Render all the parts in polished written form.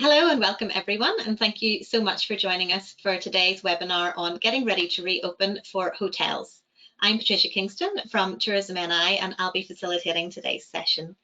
Hello and welcome everyone, and thank you so much for joining us for today's webinar on getting ready to reopen for hotels. I'm Patricia Kingston from Tourism NI and I'll be facilitating today's session.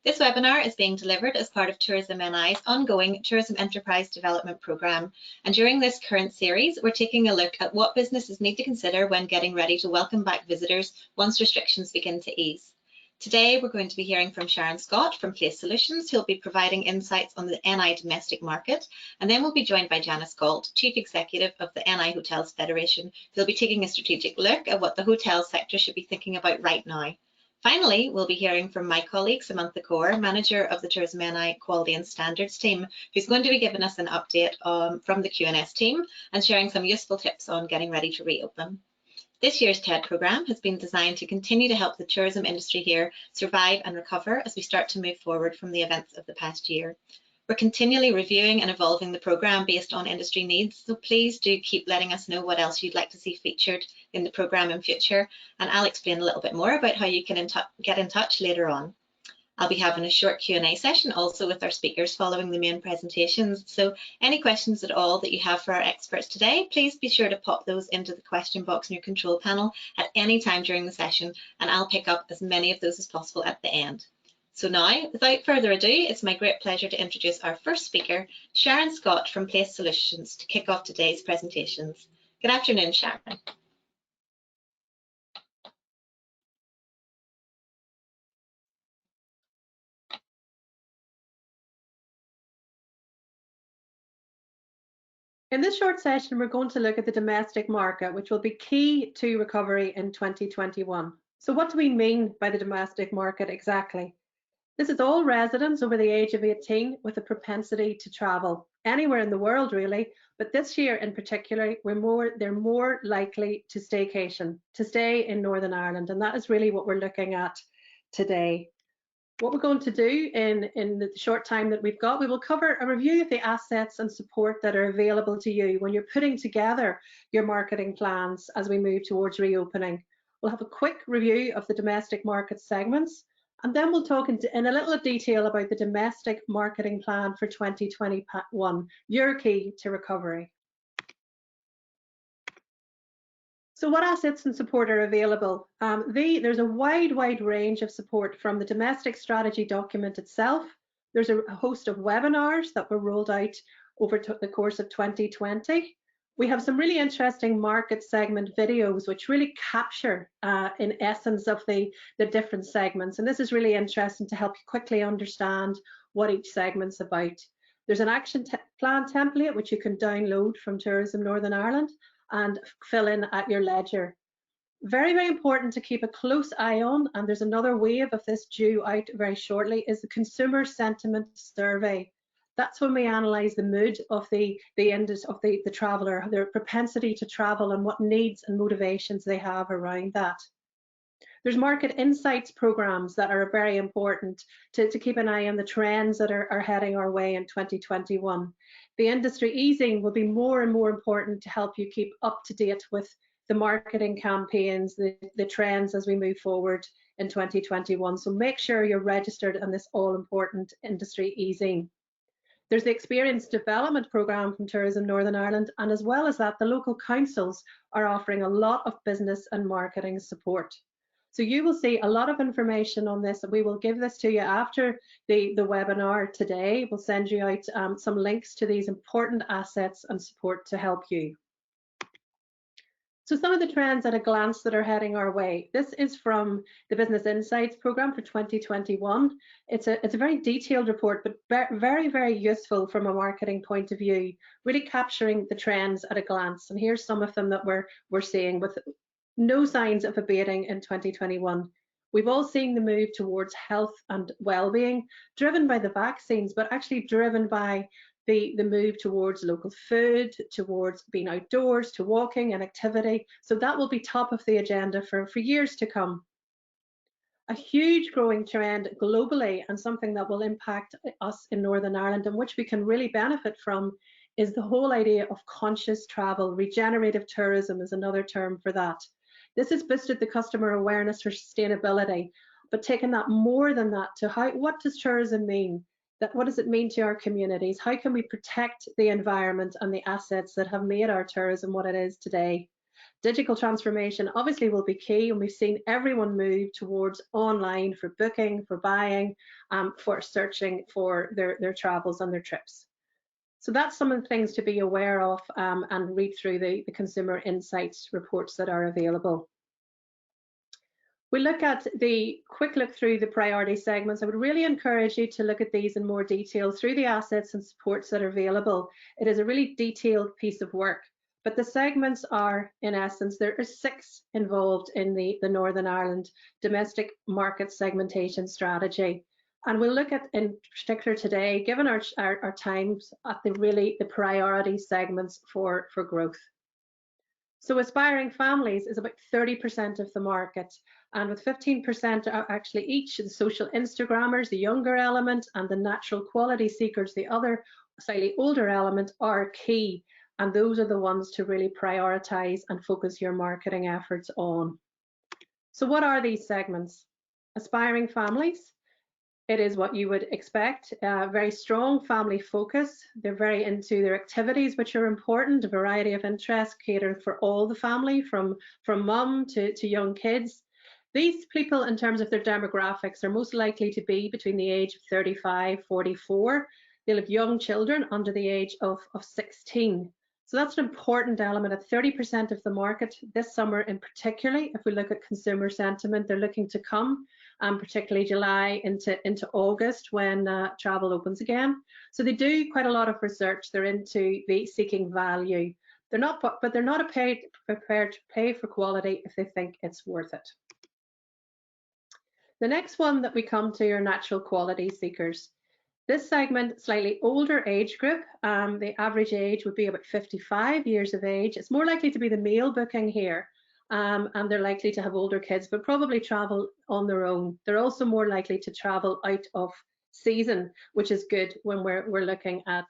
This webinar is being delivered as part of Tourism NI's ongoing Tourism Enterprise Development Programme, and during this current series we're taking a look at what businesses need to consider when getting ready to welcome back visitors once restrictions begin to ease. Today, we're going to be hearing from Sharon from Place Solutions, who'll be providing insights on the NI domestic market, and then we'll be joined by Janice Gault, Chief Executive of the NI Hotels Federation, who'll be taking a strategic look at what the hotel sector should be thinking about right now. Finally, we'll be hearing from my colleague, Samantha Corr, Manager of the Tourism NI Quality and Standards team, who's going to be giving us an update from the Q&S team and sharing some useful tips on getting ready to reopen. This year's TED programme has been designed to continue to help the tourism industry here survive and recover as we start to move forward from the events of the past year. We're continually reviewing and evolving the programme based on industry needs, so please do keep letting us know what else you'd like to see featured in the programme in future, and I'll explain a little bit more about how you can get in touch later on. I'll be having a short Q&A session also with our speakers following the main presentations. So any questions at all that you have for our experts today, please be sure to pop those into the question box in your control panel at any time during the session, and I'll pick up as many of those as possible at the end. So now, without further ado, it's my great pleasure to introduce our first speaker, Sharon from Place Solutions, to kick off today's presentations. Good afternoon, Sharon. In this short session, we're going to look at the domestic market, which will be key to recovery in 2021. So what do we mean by the domestic market exactly? This is all residents over the age of 18 with a propensity to travel anywhere in the world, really. But this year in particular, they're more likely to staycation, to stay in Northern Ireland. And that is really what we're looking at today. What we're going to do in the short time that we've got, we will cover a review of the assets and support that are available to you when you're putting together your marketing plans as we move towards reopening. We'll have a quick review of the domestic market segments, and then we'll talk in a little detail about the domestic marketing plan for 2021, your key to recovery. So what assets and support are available? There's a wide range of support from the domestic strategy document itself. There's a host of webinars that were rolled out over the course of 2020. We have some really interesting market segment videos which really capture in essence of the different segments. And this is really interesting to help you quickly understand what each segment's about. There's an action plan template which you can download from Tourism Northern Ireland and fill in at your leisure. Very important to keep a close eye on, and there's another wave of this due out very shortly, is the consumer sentiment survey. That's when we analyse the mood of the traveller, their propensity to travel, and what needs and motivations they have around that. There's market insights programs that are very important to keep an eye on the trends that are heading our way in 2021. The industry easing will be more and more important to help you keep up to date with the marketing campaigns, the trends as we move forward in 2021. So make sure you're registered on this all-important industry easing. There's the Experience Development Programme from Tourism Northern Ireland, and as well as that, the local councils are offering a lot of business and marketing support. So you will see a lot of information on this. We will give this to you after the webinar today. We'll send you out some links to these important assets and support to help you. So some of the trends at a glance that are heading our way. This is from the Business Insights Programme for 2021. It's a very detailed report, but very useful from a marketing point of view, really capturing the trends at a glance. And here's some of them that we're seeing with no signs of abating in 2021. We've all seen the move towards health and well-being, driven by the vaccines, but actually driven by the move towards local food, towards being outdoors, to walking and activity. So that will be top of the agenda for years to come. A huge growing trend globally, and something that will impact us in Northern Ireland and which we can really benefit from, is the whole idea of conscious travel. Regenerative tourism is another term for that. This has boosted the customer awareness for sustainability, but taking that more than that to what does tourism mean? what does it mean to our communities? How can we protect the environment and the assets that have made our tourism what it is today? Digital transformation obviously will be key, and we've seen everyone move towards online for booking, for buying, for searching for their travels and their trips. So that's some of the things to be aware of, and read through the consumer insights reports that are available. We look at the quick look through the priority segments. I would really encourage you to look at these in more detail through the assets and supports that are available. It is a really detailed piece of work, but the segments are, in essence, there are 6 involved in the Northern Ireland domestic market segmentation strategy. And we'll look at, in particular today, given our times, at the priority segments for growth. So aspiring families is about 30% of the market, and with 15% are actually each, the social Instagrammers, the younger element, and the natural quality seekers, the other slightly older element, are key. And those are the ones to really prioritize and focus your marketing efforts on. So what are these segments? Aspiring families. It is what you would expect, very strong family focus. They're very into their activities, which are important, a variety of interests catered for all the family, from mum to young kids. These people, in terms of their demographics, are most likely to be between the age of 35, 44. They'll have young children under the age of 16. So that's an important element at 30% of the market this summer, in particularly. If we look at consumer sentiment, they're looking to come, particularly July into August, when travel opens again. So they do quite a lot of research. They're into the seeking value. They're not, but they're not prepared to pay for quality if they think it's worth it. The next one that we come to are natural quality seekers. This segment, slightly older age group, the average age would be about 55 years of age. It's more likely to be the male booking here, and they're likely to have older kids, but probably travel on their own. They're also more likely to travel out of season, which is good when we're looking at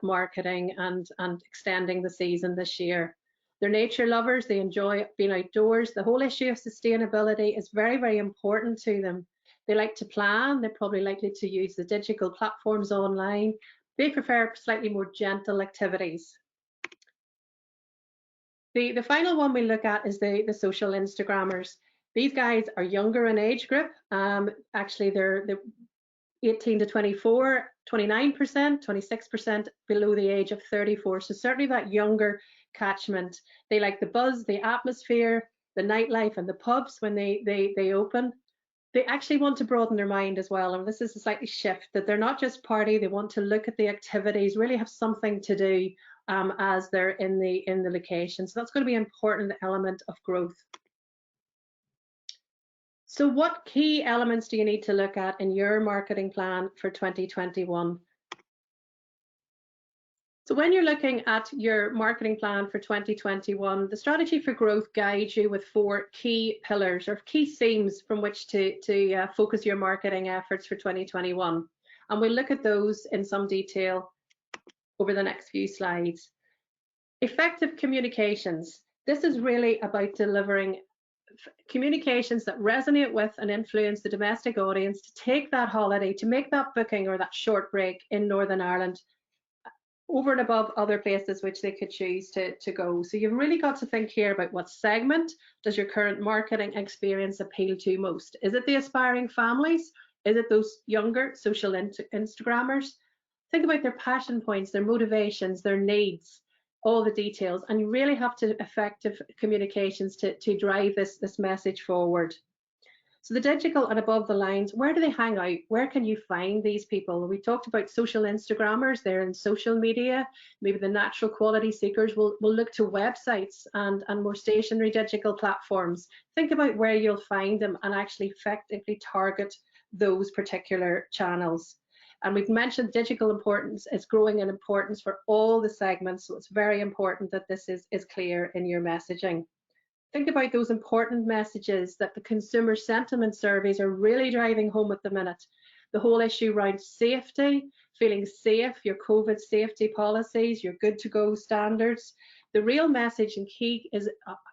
marketing and extending the season this year. They're nature lovers. They enjoy being outdoors. The whole issue of sustainability is very, very important to them. They like to plan. They're probably likely to use the digital platforms online. They prefer slightly more gentle activities. The final one we look at is the social Instagrammers. These guys are younger in age group. Actually, they're 18 to 24, 29%, 26% below the age of 34. So certainly that younger catchment. They like the buzz, the atmosphere, the nightlife, and the pubs when they open. They actually want to broaden their mind as well, and this is a slightly shift, that they're not just party, they want to look at the activities, really have something to do as they're in the location. So that's going to be an important element of growth. So what key elements do you need to look at in your marketing plan for 2021? So when you're looking at your marketing plan for 2021, the strategy for growth guides you with 4 key pillars or key themes from which to focus your marketing efforts for 2021. And we'll look at those in some detail over the next few slides. Effective communications. This is really about delivering communications that resonate with and influence the domestic audience to take that holiday, to make that booking or that short break in Northern Ireland over and above other places which they could choose to go. So you've really got to think here about what segment does your current marketing experience appeal to most. Is it the aspiring families? Is it those younger social Instagrammers? Think about their passion points, their motivations, their needs, all the details, and you really have to effective communications to drive this message forward. So the digital and above the lines, where do they hang out? Where can you find these people? We talked about social Instagrammers, they're in social media. Maybe the natural quality seekers will look to websites and more stationary digital platforms. Think about where you'll find them and actually effectively target those particular channels. And we've mentioned digital importance is growing in importance for all the segments, so it's very important that this is clear in your messaging. Think about those important messages that the consumer sentiment surveys are really driving home at the minute. The whole issue around safety, feeling safe, your COVID safety policies, your good to go standards. The real message and key is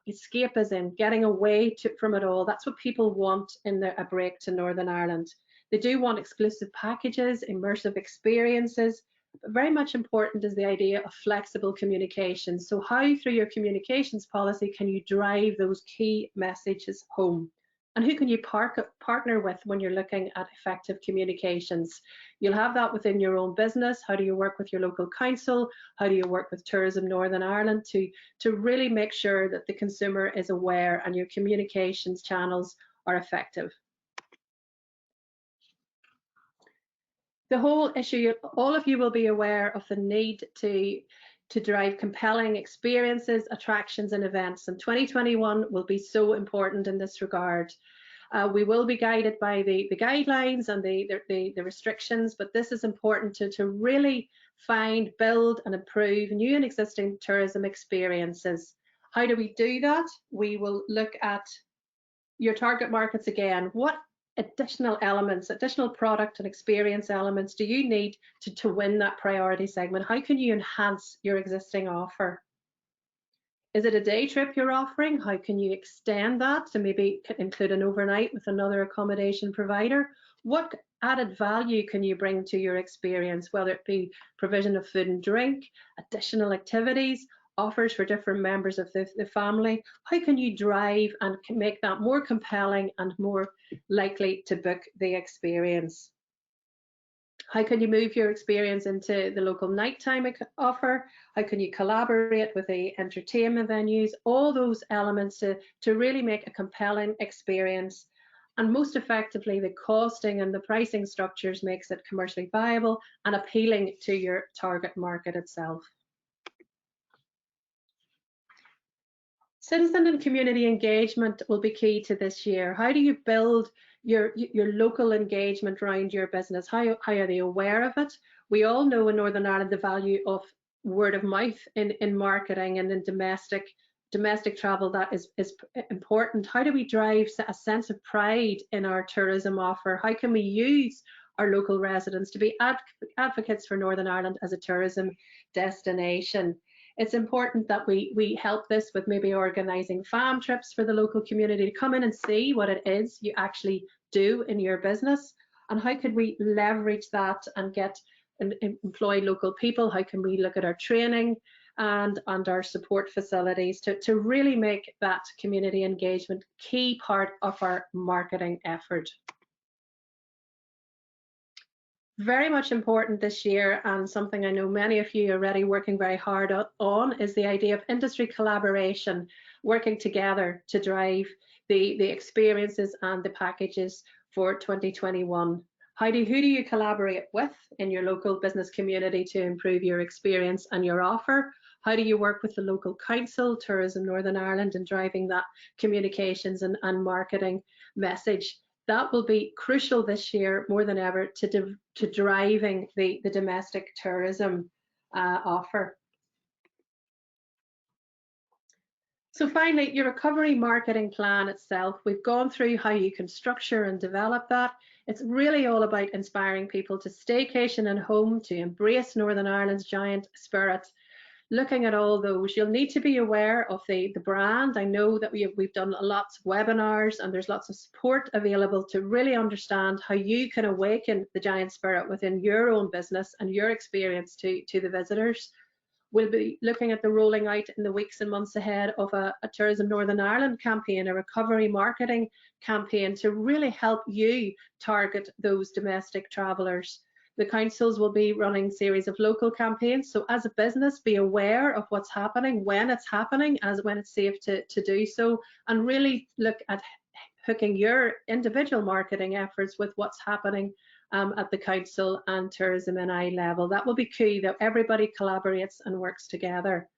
escapism, getting away from it all. That's what people want in a break to Northern Ireland. They do want exclusive packages, immersive experiences, but very much important is the idea of flexible communication. So how through your communications policy can you drive those key messages home? And who can you partner with when you're looking at effective communications? You'll have that within your own business. How do you work with your local council? How do you work with Tourism Northern Ireland to really make sure that the consumer is aware and your communications channels are effective? The whole issue, all of you will be aware of the need to drive compelling experiences, attractions and events, and 2021 will be so important in this regard. We will be guided by the guidelines and the restrictions, but this is important to really find, build and improve new and existing tourism experiences. How do we do that? We will look at your target markets again. What additional elements, additional product and experience elements do you need to win that priority segment? How can you enhance your existing offer? Is it a day trip you're offering? How can you extend that to maybe include an overnight with another accommodation provider? What added value can you bring to your experience, whether it be provision of food and drink, additional activities, offers for different members of the family? How can you drive and make that more compelling and more likely to book the experience? How can you move your experience into the local nighttime offer? How can you collaborate with the entertainment venues? All those elements to really make a compelling experience. And most effectively, the costing and the pricing structures makes it commercially viable and appealing to your target market itself. Citizen and community engagement will be key to this year. How do you build your local engagement around your business? How are they aware of it? We all know in Northern Ireland the value of word of mouth in marketing and in domestic travel. That is important. How do we drive a sense of pride in our tourism offer? How can we use our local residents to be advocates for Northern Ireland as a tourism destination? It's important that we help this with maybe organising farm trips for the local community to come in and see what it is you actually do in your business, and how could we leverage that and get and employ local people? How can we look at our training and our support facilities to really make that community engagement key part of our marketing effort? Very much important this year, and something I know many of you are already working very hard on, is the idea of industry collaboration, working together to drive the experiences and the packages for 2021. Who do you collaborate with in your local business community to improve your experience and your offer? How do you work with the local council, Tourism Northern Ireland, in driving that communications and marketing message? That will be crucial this year more than ever to driving the domestic tourism offer. So finally, your recovery marketing plan itself, we've gone through how you can structure and develop that. It's really all about inspiring people to staycation and home, to embrace Northern Ireland's giant spirit. Looking at all those, you'll need to be aware of the brand. I know that we've done lots of webinars and there's lots of support available to really understand how you can awaken the giant spirit within your own business and your experience to the visitors. We'll be looking at the rolling out in the weeks and months ahead of a Tourism Northern Ireland campaign, a recovery marketing campaign to really help you target those domestic travellers. The councils will be running series of local campaigns. So as a business, be aware of what's happening, when it's happening, when it's safe to do so, and really look at hooking your individual marketing efforts with what's happening at the council and tourism NI level. That will be key, that everybody collaborates and works together.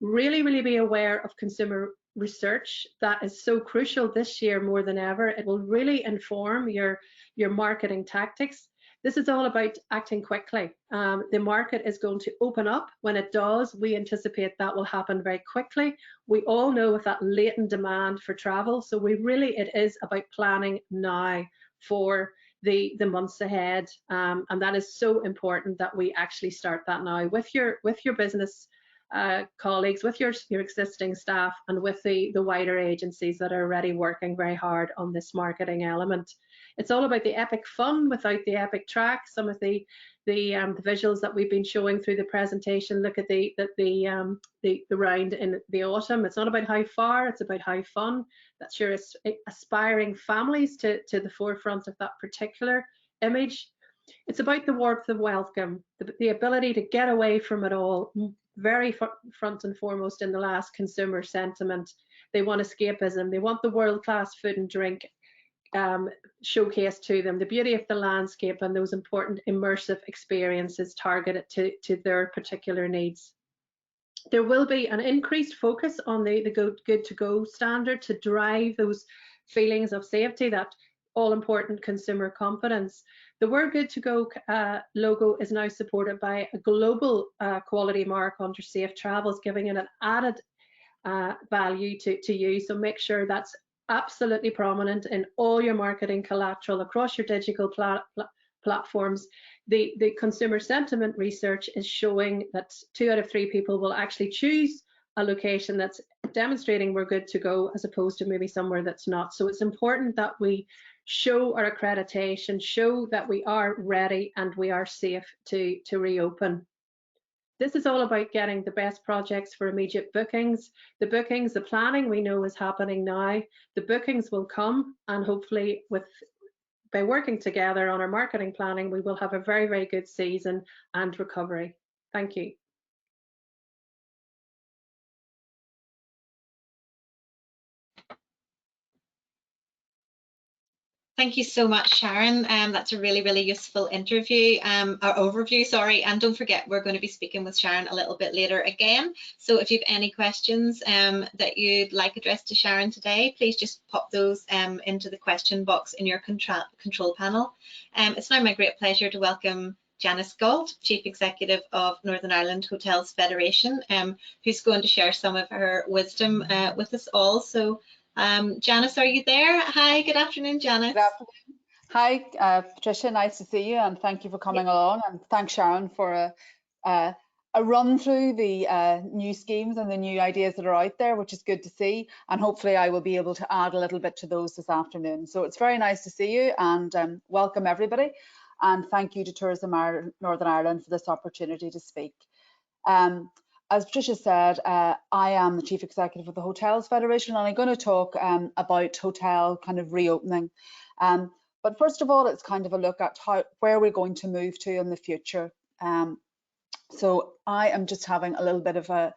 Really be aware of consumer research. That is so crucial this year more than ever. It will really inform your marketing tactics. This is all about acting quickly. The market is going to open up. When it does, we anticipate that will happen very quickly. We all know of that latent demand for travel, so it is about planning now for the months ahead, and that is so important that we actually start that now with your business colleagues, with your existing staff, and with the wider agencies that are already working very hard on this marketing element. It's all about the epic fun without the epic track. Some of the visuals that we've been showing through the presentation look at the round in the autumn. It's not about how far, it's about how fun. That's your aspiring families to the forefront of that particular image. It's about the warmth of welcome, the ability to get away from it all, very front and foremost in the last consumer sentiment. They want escapism, they want the world-class food and drink showcased to them, the beauty of the landscape and those important immersive experiences targeted to their particular needs. There will be an increased focus on the good to go standard to drive those feelings of safety, that all important consumer confidence. The We're Good to Go logo is now supported by a global quality mark under Safe Travels, giving it an added value to you. So make sure that's absolutely prominent in all your marketing collateral across your digital platforms. The consumer sentiment research is showing that 2 out of 3 people will actually choose a location that's demonstrating we're good to go, as opposed to maybe somewhere that's not. So it's important that we show our accreditation, show that we are ready and we are safe to reopen. This is all about getting the best projects for immediate bookings. The bookings, the planning we know is happening now. The bookings will come, and hopefully by working together on our marketing planning, we will have a very, very good season and recovery. Thank you. Thank you so much, Sharon. That's a really, really useful interview, or overview, sorry. And don't forget, we're going to be speaking with Sharon a little bit later again. So if you have any questions that you'd like addressed to Sharon today, please just pop those into the question box in your control panel. It's now my great pleasure to welcome Janice Gault, Chief Executive of Northern Ireland Hotels Federation, who's going to share some of her wisdom with us all. So Janice, are you there? Hi, good afternoon, Janice. Good afternoon. Hi, Patricia, nice to see you, and thank you for coming along, and thanks Sharon for a run through the new schemes and the new ideas that are out there, which is good to see, and hopefully I will be able to add a little bit to those this afternoon. So it's very nice to see you, and welcome everybody, and thank you to Tourism Northern Ireland for this opportunity to speak. As Patricia said, I am the Chief Executive of the Hotels Federation, and I'm going to talk about hotel kind of reopening. But first of all, it's kind of a look at where we're going to move to in the future. So I am just having a little bit of a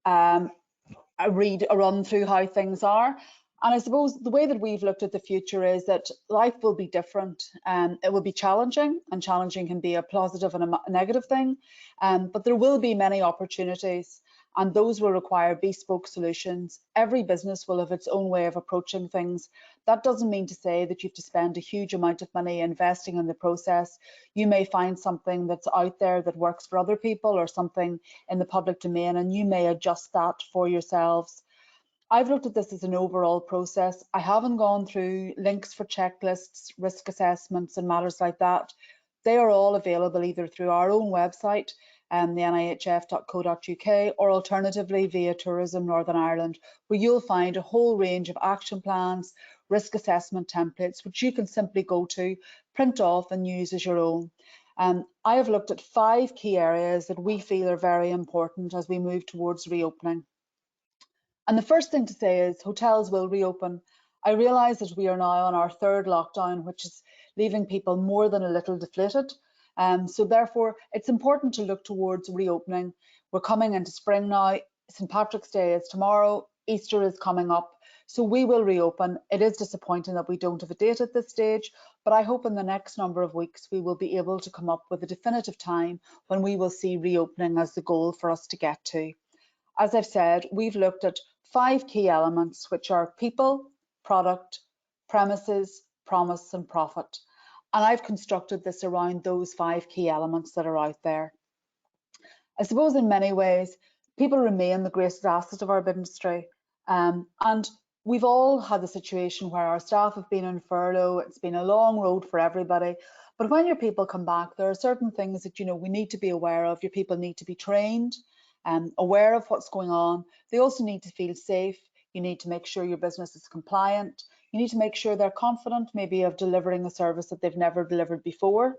run through how things are. And I suppose the way that we've looked at the future is that life will be different. It will be challenging, and challenging can be a positive and a negative thing. But there will be many opportunities, and those will require bespoke solutions. Every business will have its own way of approaching things. That doesn't mean to say that you have to spend a huge amount of money investing in the process. You may find something that's out there that works for other people, or something in the public domain, and you may adjust that for yourselves. I've looked at this as an overall process. I haven't gone through links for checklists, risk assessments and matters like that. They are all available either through our own website, the NIHF.co.uk, or alternatively via Tourism Northern Ireland, where you'll find a whole range of action plans, risk assessment templates, which you can simply go to, print off and use as your own. I have looked at 5 key areas that we feel are very important as we move towards reopening. And the first thing to say is hotels will reopen. I realise that we are now on our 3rd lockdown, which is leaving people more than a little deflated. So therefore, it's important to look towards reopening. We're coming into spring now. St. Patrick's Day is tomorrow. Easter is coming up. So we will reopen. It is disappointing that we don't have a date at this stage, but I hope in the next number of weeks we will be able to come up with a definitive time when we will see reopening as the goal for us to get to. As I've said, we've looked at 5 key elements, which are people, product, premises, promise and profit. And I've constructed this around those 5 key elements that are out there. I suppose in many ways, people remain the greatest asset of our industry. And we've all had the situation where our staff have been on furlough. It's been a long road for everybody. But when your people come back, there are certain things that we need to be aware of. Your people need to be trained, aware of what's going on. They also need to feel safe. You need to make sure your business is compliant. You need to make sure they're confident maybe of delivering a service that they've never delivered before.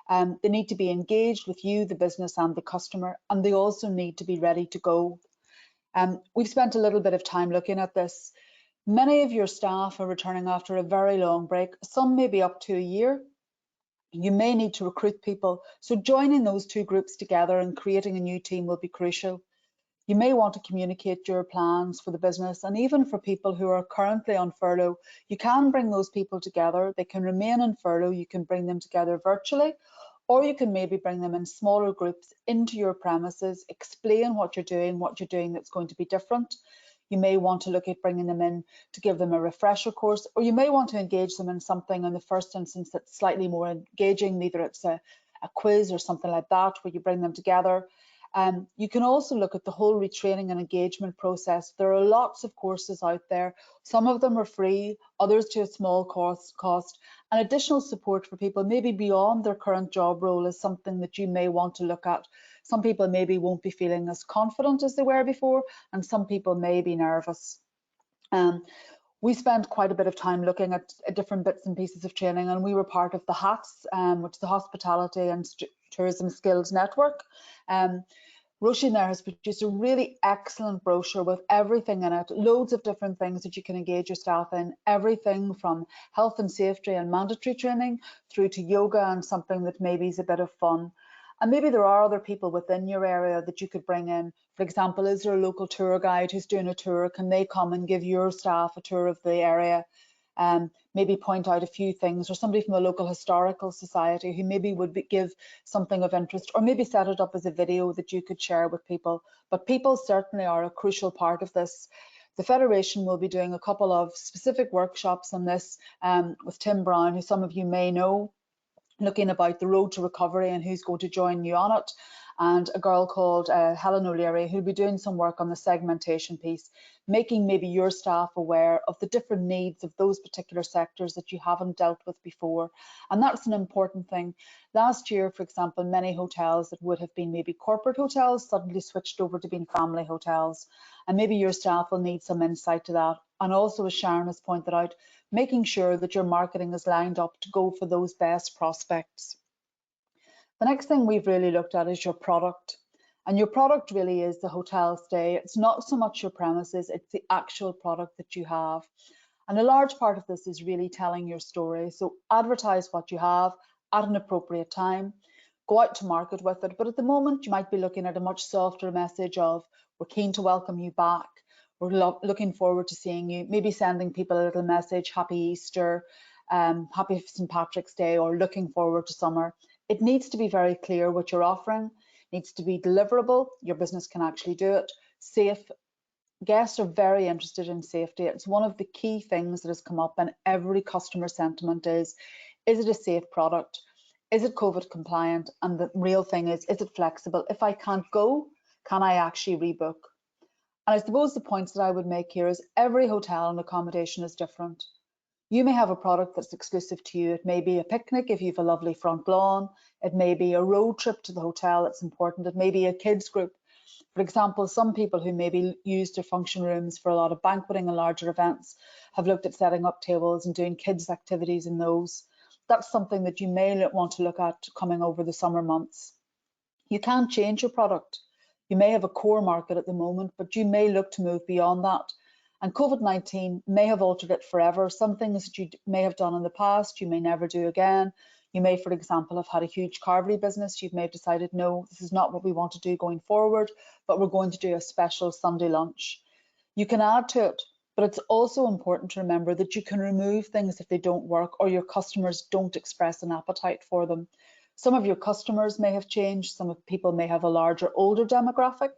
They need to be engaged with you, the business and the customer, and they also need to be ready to go. We've spent a little bit of time looking at this. Many of your staff are returning after a very long break, some maybe up to a year. You may need to recruit people, so joining those two groups together and creating a new team will be crucial. You may want to communicate your plans for the business, and even for people who are currently on furlough, you can bring those people together. They can remain on furlough, you can bring them together virtually, or you can maybe bring them in smaller groups into your premises, explain what you're doing that's going to be different. You may want to look at bringing them in to give them a refresher course, or you may want to engage them in something in the first instance that's slightly more engaging, either it's a quiz or something like that, where you bring them together. You can also look at the whole retraining and engagement process. There are lots of courses out there. Some of them are free, others to a small cost, and additional support for people maybe beyond their current job role is something that you may want to look at. Some people maybe won't be feeling as confident as they were before, and some people may be nervous. We spent quite a bit of time looking at different bits and pieces of training, and we were part of the HATS, which is the Hospitality and Tourism Skills Network. Roisin there has produced a really excellent brochure with everything in it, loads of different things that you can engage your staff in, everything from health and safety and mandatory training through to yoga and something that maybe is a bit of fun. And maybe there are other people within your area that you could bring in. For example, is there a local tour guide who's doing a tour? Can they come and give your staff a tour of the area? Maybe point out a few things, or somebody from a local historical society who maybe would give something of interest, or maybe set it up as a video that you could share with people. But people certainly are a crucial part of this. The Federation will be doing a couple of specific workshops on this with Tim Brown, who some of you may know, looking about the road to recovery and who's going to join you on it, and a girl called Helen O'Leary who'll be doing some work on the segmentation piece, making maybe your staff aware of the different needs of those particular sectors that you haven't dealt with before. And that's an important thing. Last year, for example, many hotels that would have been maybe corporate hotels suddenly switched over to being family hotels, and maybe your staff will need some insight to that. And also, as Sharon has pointed out, making sure that your marketing is lined up to go for those best prospects. The next thing we've really looked at is your product. And your product really is the hotel stay. It's not so much your premises, it's the actual product that you have. And a large part of this is really telling your story. So advertise what you have at an appropriate time, go out to market with it. But at the moment, you might be looking at a much softer message of, we're keen to welcome you back. We're looking forward to seeing you, maybe sending people a little message, happy Easter, happy St. Patrick's Day, or looking forward to summer. It needs to be very clear what you're offering, it needs to be deliverable, your business can actually do it, safe. Guests are very interested in safety. It's one of the key things that has come up in every customer sentiment is it a safe product? Is it COVID compliant? And the real thing is it flexible? If I can't go, can I actually rebook? And I suppose the points that I would make here is every hotel and accommodation is different. You may have a product that's exclusive to you. It may be a picnic if you have a lovely front lawn. It may be a road trip to the hotel that's important. It may be a kids group. For example, some people who maybe use their function rooms for a lot of banqueting and larger events have looked at setting up tables and doing kids activities in those. That's something that you may want to look at coming over the summer months. You can change your product. You may have a core market at the moment, but you may look to move beyond that. And COVID-19 may have altered it forever. Some things that you may have done in the past, you may never do again. You may, for example, have had a huge carvery business. You may have decided, no, this is not what we want to do going forward, but we're going to do a special Sunday lunch. You can add to it, but it's also important to remember that you can remove things if they don't work or your customers don't express an appetite for them. Some of your customers may have changed. Some of people may have a larger, older demographic,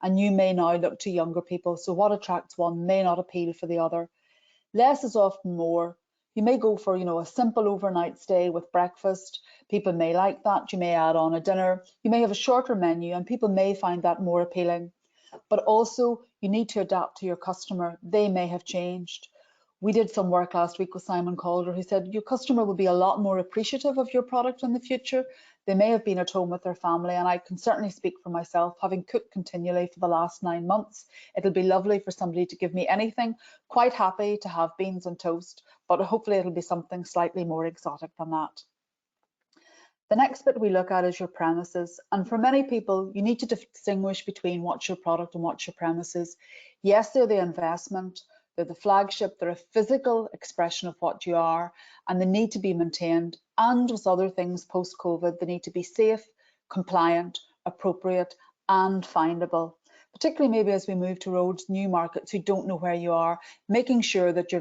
and you may now look to younger people. So what attracts one may not appeal for the other. Less is often more. You may go for, a simple overnight stay with breakfast. People may like that. You may add on a dinner. You may have a shorter menu and people may find that more appealing. But also you need to adapt to your customer. They may have changed. We did some work last week with Simon Calder, who said your customer will be a lot more appreciative of your product in the future. They may have been at home with their family, and I can certainly speak for myself, having cooked continually for the last 9 months. It'll be lovely for somebody to give me anything. Quite happy to have beans and toast, but hopefully it'll be something slightly more exotic than that. The next bit we look at is your premises. And for many people, you need to distinguish between what's your product and what's your premises. Yes, they're the investment, they're the flagship, they're a physical expression of what you are, and they need to be maintained. And with other things post-COVID, they need to be safe, compliant, appropriate, and findable. Particularly maybe as we move towards new markets who don't know where you are, making sure that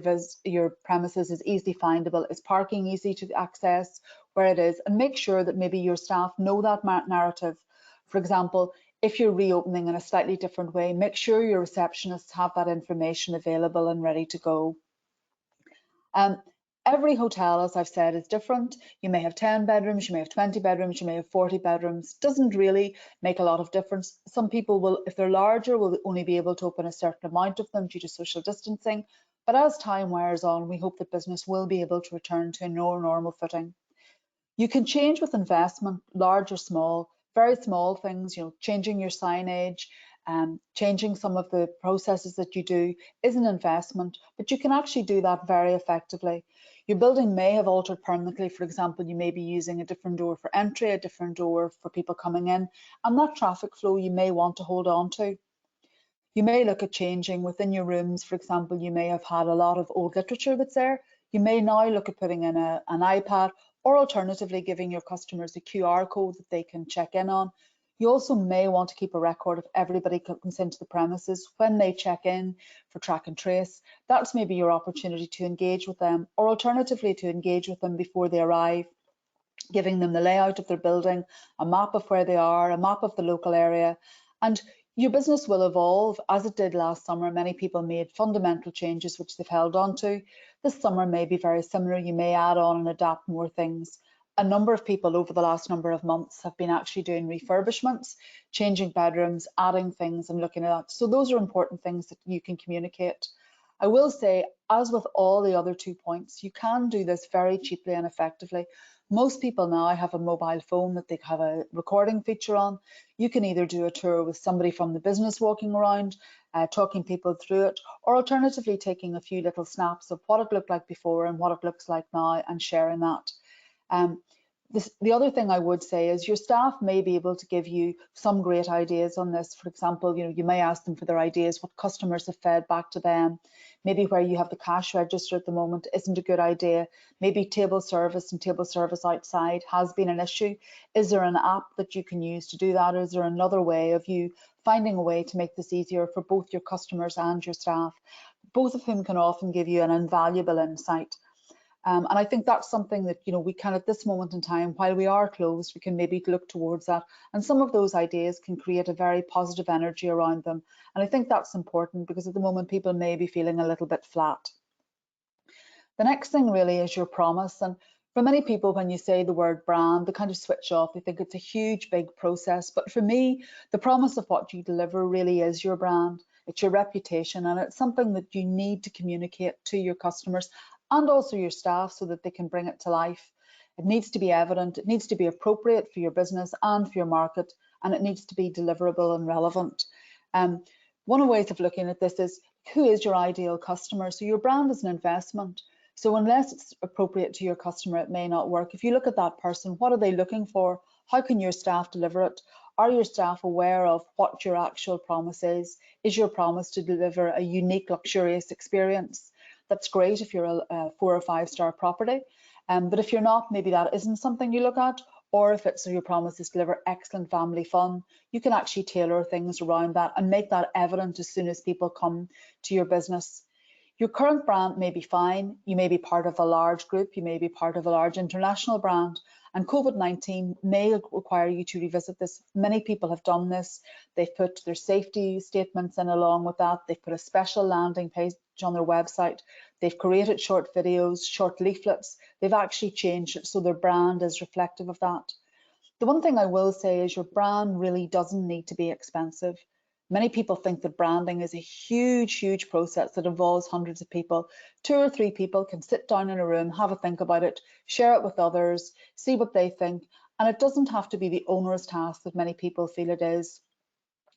your premises is easily findable, is parking easy to access, where it is, and make sure that maybe your staff know that narrative. For example, if you're reopening in a slightly different way, make sure your receptionists have that information available and ready to go. Every hotel, as I've said, is different. You may have 10 bedrooms, you may have 20 bedrooms, you may have 40 bedrooms. Doesn't really make a lot of difference. Some people will, if they're larger, will only be able to open a certain amount of them due to social distancing. But as time wears on, we hope that business will be able to return to a more normal footing. You can change with investment, large or small, very small things, changing your signage, changing some of the processes that you do is an investment, but you can actually do that very effectively. Your building may have altered permanently. For example, you may be using a different door for entry, a different door for people coming in, and that traffic flow you may want to hold on to. You may look at changing within your rooms. For example, you may have had a lot of old literature that's there. You may now look at putting in an iPad, or alternatively giving your customers a QR code that they can check in on. You also may want to keep a record of everybody who comes into the premises when they check in for track and trace. That's maybe your opportunity to engage with them, or alternatively to engage with them before they arrive, giving them the layout of their building, a map of where they are, a map of the local area. And your business will evolve as it did last summer. Many people made fundamental changes which they've held on to. This summer may be very similar. You may add on and adapt more things. A number of people over the last number of months have been actually doing refurbishments, changing bedrooms, adding things and looking at that. So those are important things that you can communicate. I will say, as with all the other 2 points, you can do this very cheaply and effectively. Most people now have a mobile phone that they have a recording feature on. You can either do a tour with somebody from the business walking around, talking people through it, or alternatively taking a few little snaps of what it looked like before and what it looks like now and sharing that. The other thing I would say is your staff may be able to give you some great ideas on this. For example, you may ask them for their ideas, what customers have fed back to them. Maybe where you have the cash register at the moment isn't a good idea. Maybe table service and table service outside has been an issue. Is there an app that you can use to do that? Or is there another way of you finding a way to make this easier for both your customers and your staff, both of whom can often give you an invaluable insight? And I think that's something that, we can at this moment in time, while we are closed, we can maybe look towards that. And some of those ideas can create a very positive energy around them. And I think that's important because at the moment people may be feeling a little bit flat. The next thing really is your promise. And for many people, when you say the word brand, they kind of switch off. They think it's a huge, big process. But for me, the promise of what you deliver really is your brand. It's your reputation, and it's something that you need to communicate to your customers and also your staff so that they can bring it to life. It needs to be evident, it needs to be appropriate for your business and for your market, and it needs to be deliverable and relevant. One of the ways of looking at this is, who is your ideal customer? So your brand is an investment. So unless it's appropriate to your customer, it may not work. If you look at that person, what are they looking for? How can your staff deliver it? Are your staff aware of what your actual promise is? Is your promise to deliver a unique, luxurious experience? That's great if you're a 4 or 5 star property, but if you're not, maybe that isn't something you look at. Or if it's your promise is to deliver excellent family fun, you can actually tailor things around that and make that evident as soon as people come to your business. Your current brand may be fine. You may be part of a large group. You may be part of a large international brand. And COVID-19 may require you to revisit this. Many people have done this. They've put their safety statements in along with that. They've put a special landing page on their website. They've created short videos, short leaflets. They've actually changed it so their brand is reflective of that. The one thing I will say is your brand really doesn't need to be expensive. Many people think that branding is a huge, huge process that involves hundreds of people. 2 or 3 people can sit down in a room, have a think about it, share it with others, see what they think, and it doesn't have to be the onerous task that many people feel it is.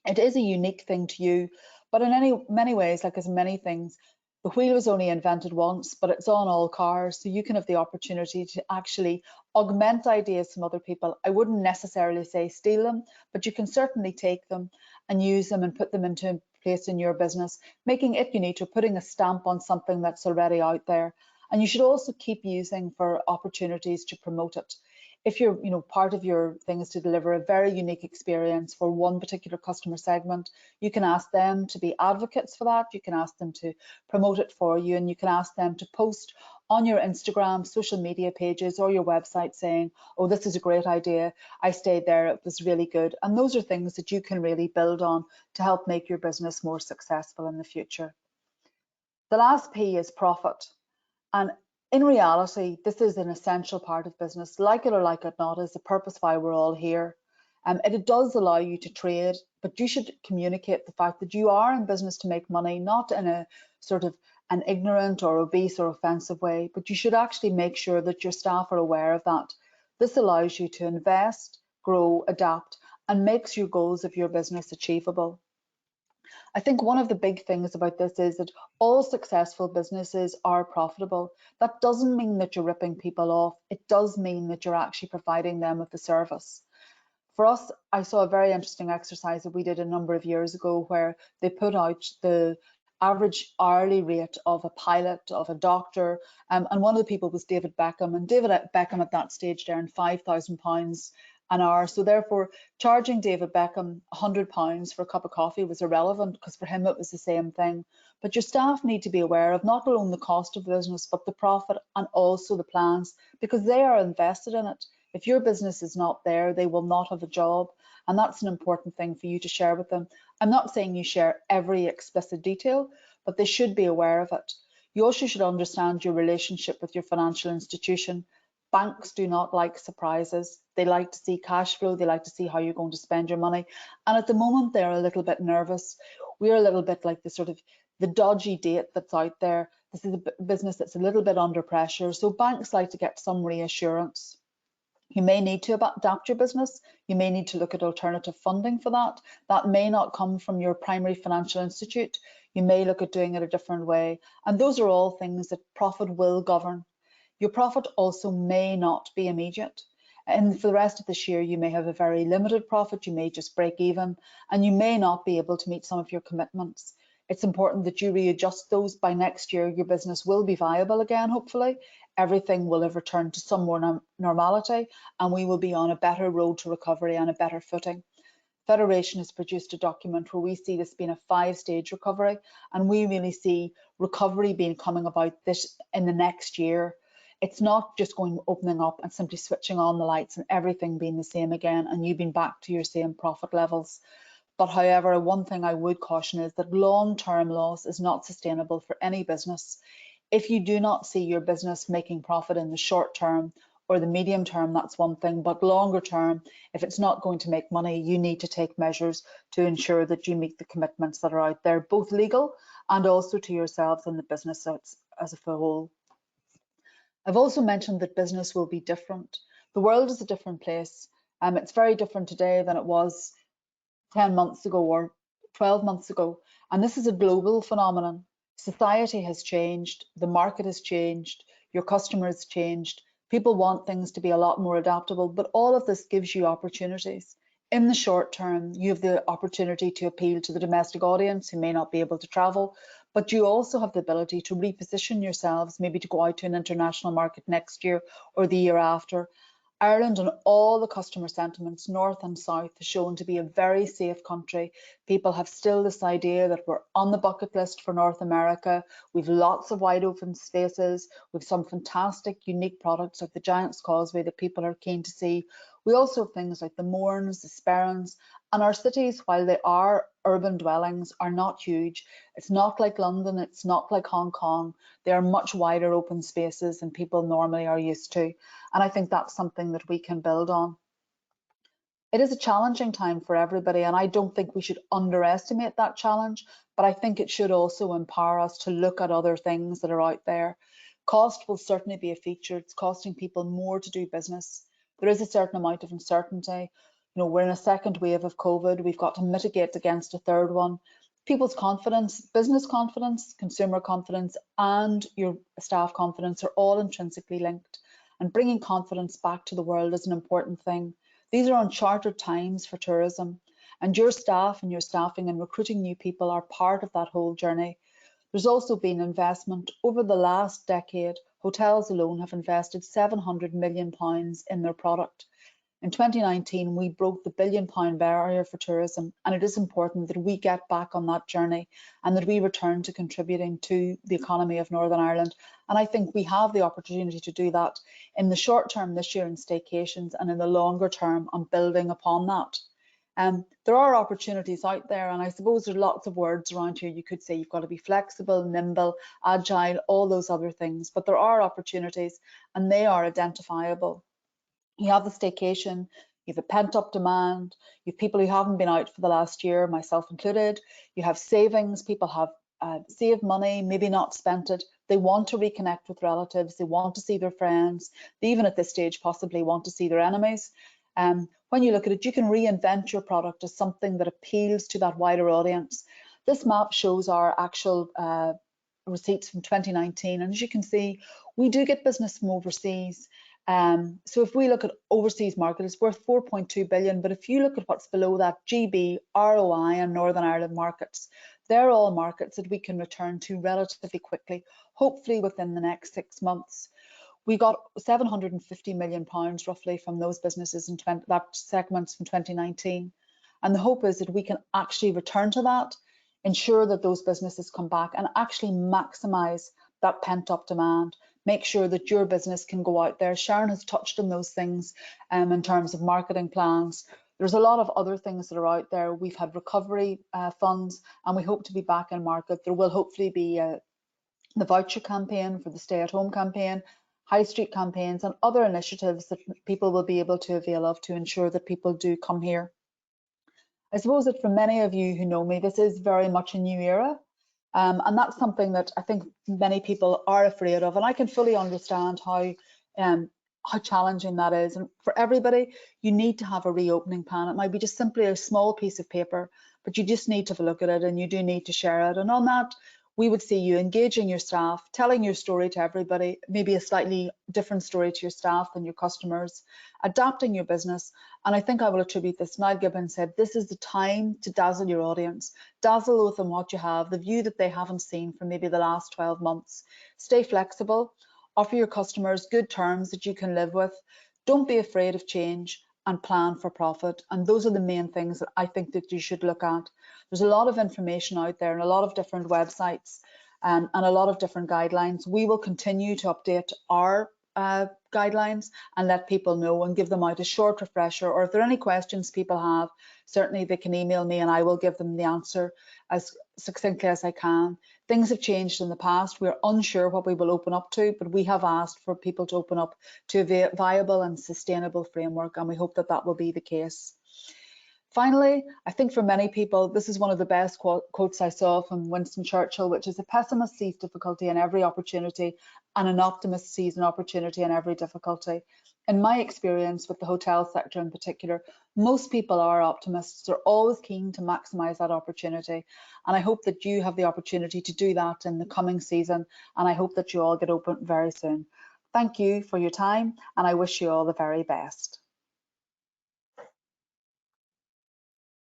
It is a unique thing to you, but in many ways, like as many things, the wheel was only invented once, but it's on all cars, so you can have the opportunity to actually augment ideas from other people. I wouldn't necessarily say steal them, but you can certainly take them and use them and put them into place in your business, making it unique or putting a stamp on something that's already out there. And you should also keep using for opportunities to promote it. If you're, part of your thing is to deliver a very unique experience for one particular customer segment, you can ask them to be advocates for that. You can ask them to promote it for you, and you can ask them to post on your Instagram, social media pages, or your website saying, oh, this is a great idea. I stayed there, it was really good. And those are things that you can really build on to help make your business more successful in the future. The last P is profit. And in reality, this is an essential part of business. Like it or like it not, is the purpose why we're all here. It does allow you to trade, but you should communicate the fact that you are in business to make money, not in a sort of an ignorant or obese or offensive way, but you should actually make sure that your staff are aware of that. This allows you to invest, grow, adapt, and makes your goals of your business achievable. I think one of the big things about this is that all successful businesses are profitable. That doesn't mean that you're ripping people off. It does mean that you're actually providing them with the service. For us, I saw a very interesting exercise that we did a number of years ago where they put out the average hourly rate of a pilot, of a doctor, and one of the people was David Beckham, and David Beckham at that stage earned £5,000 an hour. So therefore, charging David Beckham £100 for a cup of coffee was irrelevant, because for him it was the same thing. But your staff need to be aware of not only the cost of the business, but the profit and also the plans, because they are invested in it. If your business is not there, they will not have a job. And that's an important thing for you to share with them. I'm not saying you share every explicit detail, but they should be aware of it. You also should understand your relationship with your financial institution. Banks do not like surprises. They like to see cash flow. They like to see how you're going to spend your money. And at the moment, they're a little bit nervous. We're a little bit like the dodgy date that's out there. This is a business that's a little bit under pressure. So banks like to get some reassurance. You may need to adapt your business. You may need to look at alternative funding for that. That may not come from your primary financial institute. You may look at doing it a different way. And those are all things that profit will govern. Your profit also may not be immediate. And for the rest of this year, you may have a very limited profit. You may just break even, and you may not be able to meet some of your commitments. It's important that you readjust those. By next year, your business will be viable again, hopefully. Everything will have returned to some more normality, and we will be on a better road to recovery and a better footing. Federation has produced a document where we see this being a 5-stage recovery, and we really see recovery coming about this in the next year. It's not just opening up and simply switching on the lights and everything being the same again and you being back to your same profit levels. But however, one thing I would caution is that long-term loss is not sustainable for any business. If you do not see your business making profit in the short term or the medium term, that's one thing, but longer term, if it's not going to make money, you need to take measures to ensure that you meet the commitments that are out there, both legal and also to yourselves and the business as a whole. I've also mentioned that business will be different. The world is a different place. It's very different today than it was 10 months ago or 12 months ago. And this is a global phenomenon. Society has changed, the market has changed, your customers changed. People want things to be a lot more adaptable, but all of this gives you opportunities. In the short term, you have the opportunity to appeal to the domestic audience who may not be able to travel, but you also have the ability to reposition yourselves, maybe to go out to an international market next year or the year after. Ireland and all the customer sentiments, north and south, has shown to be a very safe country. People have still this idea that we're on the bucket list for North America. We've lots of wide open spaces. We've some fantastic, unique products like the Giant's Causeway that people are keen to see. We also have things like the Mournes, the Sperrins, and our cities, while they are urban dwellings, are not huge. It's not like London, it's not like Hong Kong. They are much wider open spaces than people normally are used to. And I think that's something that we can build on. It is a challenging time for everybody, and I don't think we should underestimate that challenge, but I think it should also empower us to look at other things that are out there. Cost will certainly be a feature. It's costing people more to do business. There is a certain amount of uncertainty. You know, we're in a second wave of COVID. We've got to mitigate against a third one. People's confidence, business confidence, consumer confidence, and your staff confidence are all intrinsically linked. And bringing confidence back to the world is an important thing. These are uncharted times for tourism, and your staff and your staffing and recruiting new people are part of that whole journey. There's also been investment. Over the last decade, hotels alone have invested £700 million in their product. In 2019, we broke the £1 billion barrier for tourism, and it is important that we get back on that journey and that we return to contributing to the economy of Northern Ireland. And I think we have the opportunity to do that in the short term this year in staycations, and in the longer term on building upon that. There are opportunities out there, and I suppose there's lots of words around here. You could say you've got to be flexible, nimble, agile, all those other things, but there are opportunities and they are identifiable. You have the staycation, you have a pent-up demand, you have people who haven't been out for the last year, myself included. You have savings, people have saved money, maybe not spent it. They want to reconnect with relatives, they want to see their friends, they even at this stage possibly want to see their enemies. When you look at it, you can reinvent your product as something that appeals to that wider audience. This map shows our actual receipts from 2019, and as you can see, we do get business from overseas. So if we look at overseas market, it's worth 4.2 billion, but if you look at what's below that, GB, ROI and Northern Ireland markets, they're all markets that we can return to relatively quickly, hopefully within the next 6 months. We got £750 million roughly from those businesses in that segments from 2019. And the hope is that we can actually return to that, ensure that those businesses come back and actually maximise that pent-up demand. Make sure that your business can go out there. Sharon has touched on those things in terms of marketing plans. There's a lot of other things that are out there. We've had recovery funds, and we hope to be back in market. There will hopefully be the voucher campaign for the stay-at-home campaign, high street campaigns, and other initiatives that people will be able to avail of to ensure that people do come here. I suppose that for many of you who know me, this is very much a new era. And that's something that I think many people are afraid of, and I can fully understand how challenging that is. And for everybody, you need to have a reopening plan. It might be just simply a small piece of paper, but you just need to have a look at it, and you do need to share it. And on that, we would see you engaging your staff, telling your story to everybody, maybe a slightly different story to your staff than your customers, adapting your business. And I think I will attribute this. Niall Gibbons said, this is the time to dazzle your audience, dazzle with them what you have, the view that they haven't seen for maybe the last 12 months. Stay flexible, offer your customers good terms that you can live with. Don't be afraid of change, and plan for profit. And those are the main things that I think that you should look at. There's a lot of information out there and a lot of different websites and a lot of different guidelines. We will continue to update our guidelines and let people know and give them out a short refresher, or if there are any questions people have, certainly they can email me and I will give them the answer as succinctly as I can. Things have changed in the past. We're unsure what we will open up to, but we have asked for people to open up to a viable and sustainable framework, and we hope that that will be the case. Finally, I think for many people, this is one of the best quotes I saw from Winston Churchill, which is: a pessimist sees difficulty in every opportunity, and an optimist sees an opportunity in every difficulty. In my experience with the hotel sector in particular, most people are optimists. They're always keen to maximise that opportunity. And I hope that you have the opportunity to do that in the coming season. And I hope that you all get open very soon. Thank you for your time, and I wish you all the very best.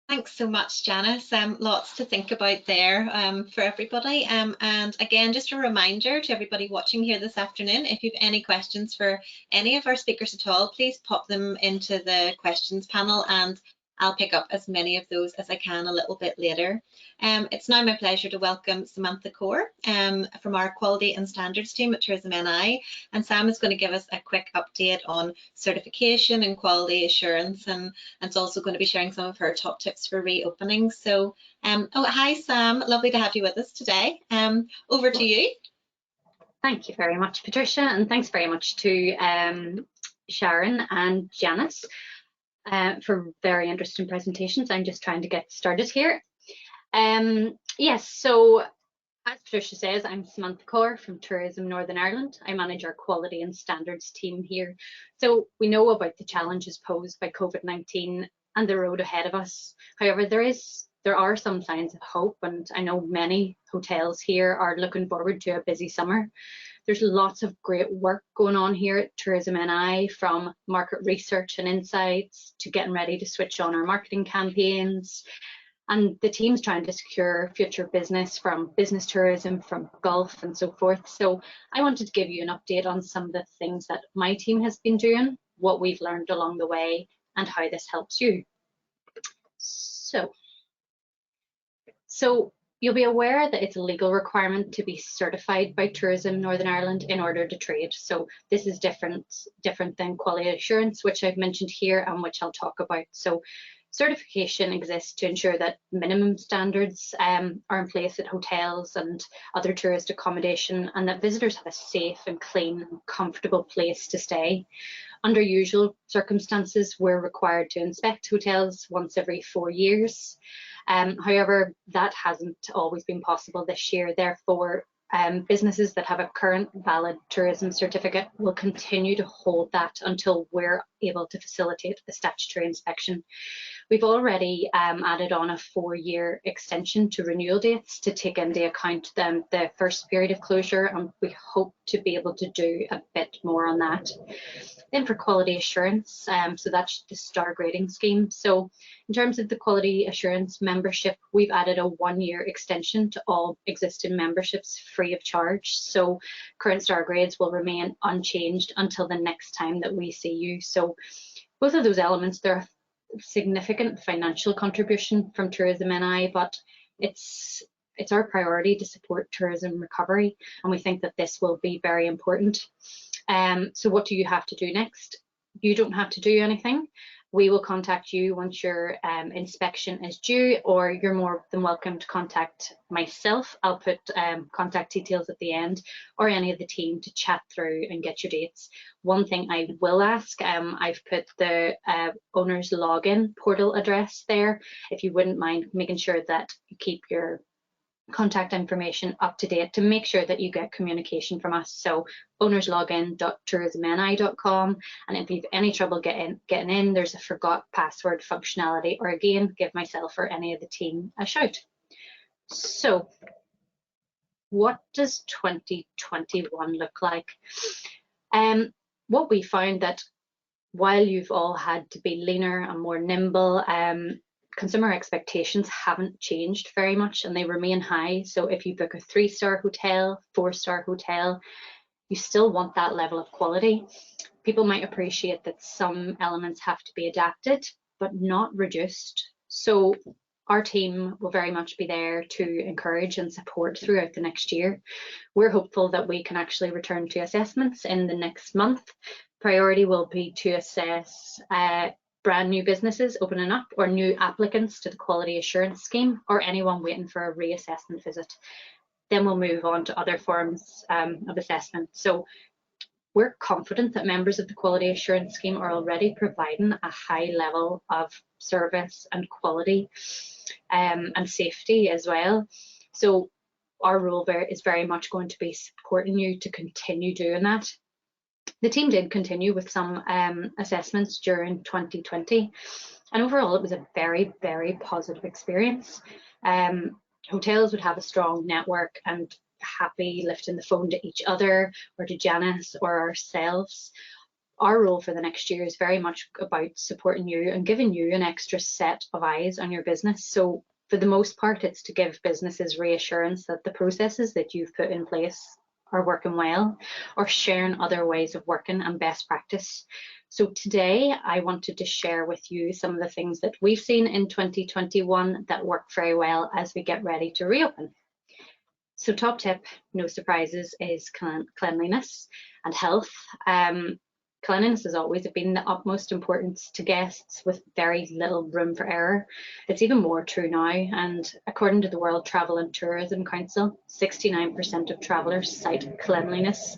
Thanks so much, Janice. Lots to think about there for everybody. And again, just a reminder to everybody watching here this afternoon, if you have any questions for any of our speakers at all, please pop them into the questions panel and I'll pick up as many of those as I can a little bit later. It's now my pleasure to welcome Samantha Corr from our Quality and Standards team at Tourism NI. And Sam is going to give us a quick update on certification and quality assurance, and it's also going to be sharing some of her top tips for reopening. So, oh, hi Sam, lovely to have you with us today. Over to you. Thank you very much, Patricia, and thanks very much to Sharon and Janice. for very interesting presentations. I'm just trying to get started here. Yes, so as Patricia says, I'm Samantha Corr from Tourism Northern Ireland. I manage our quality and standards team here. So we know about the challenges posed by COVID-19 and the road ahead of us. However, there are some signs of hope, and I know many hotels here are looking forward to a busy summer. There's lots of great work going on here at Tourism NI, from market research and insights to getting ready to switch on our marketing campaigns. And the team's trying to secure future business from business tourism, from golf and so forth. So I wanted to give you an update on some of the things that my team has been doing, what we've learned along the way, and how this helps you. So you'll be aware that it's a legal requirement to be certified by Tourism Northern Ireland in order to trade. So this is different than quality assurance, which I've mentioned here and which I'll talk about. So certification exists to ensure that minimum standards are in place at hotels and other tourist accommodation, and that visitors have a safe and clean and comfortable place to stay. Under usual circumstances, we're required to inspect hotels once every 4 years. However, that hasn't always been possible this year. Therefore, businesses that have a current valid tourism certificate will continue to hold that until we're able to facilitate a statutory inspection. We've already added on a 4-year extension to renewal dates to take into account the first period of closure, and we hope to be able to do a bit more on that. Then for quality assurance, so that's the star grading scheme. So in terms of the quality assurance membership, we've added a 1-year extension to all existing memberships free of charge. So current star grades will remain unchanged until the next time that we see you. So both of those elements, they're a significant financial contribution from Tourism NI, but it's our priority to support tourism recovery, and we think that this will be very important. So what do you have to do next? You don't have to do anything. We will contact you once your inspection is due, or you're more than welcome to contact myself. I'll put contact details at the end, or any of the team to chat through and get your dates. One thing I will ask, I've put the owner's login portal address there. If you wouldn't mind making sure that you keep your contact information up to date to make sure that you get communication from us. So ownerslogin.tourismni.com, and if you've any trouble getting in, there's a forgot password functionality, or again, give myself or any of the team a shout. So what does 2021 look like? What we found that while you've all had to be leaner and more nimble, consumer expectations haven't changed very much, and they remain high. So if you book a 3-star hotel, 4-star hotel, you still want that level of quality. People might appreciate that some elements have to be adapted, but not reduced. So our team will very much be there to encourage and support throughout the next year. We're hopeful that we can actually return to assessments in the next month. Priority will be to assess brand new businesses opening up, or new applicants to the quality assurance scheme, or anyone waiting for a reassessment visit. Then we'll move on to other forms of assessment. So we're confident that members of the quality assurance scheme are already providing a high level of service and quality and safety as well. So our role is very much going to be supporting you to continue doing that. The team did continue with some assessments during 2020, and overall it was a very, very positive experience. Hotels would have a strong network and happy lifting the phone to each other or to Janice or ourselves. Our role for the next year is very much about supporting you and giving you an extra set of eyes on your business. So for the most part, it's to give businesses reassurance that the processes that you've put in place are working well, or sharing other ways of working and best practice. So today I wanted to share with you some of the things that we've seen in 2021 that work very well as we get ready to reopen. So top tip, no surprises, is cleanliness and health. Cleanliness has always been the utmost importance to guests, with very little room for error. It's even more true now, and according to the World Travel and Tourism Council, 69% of travellers cite cleanliness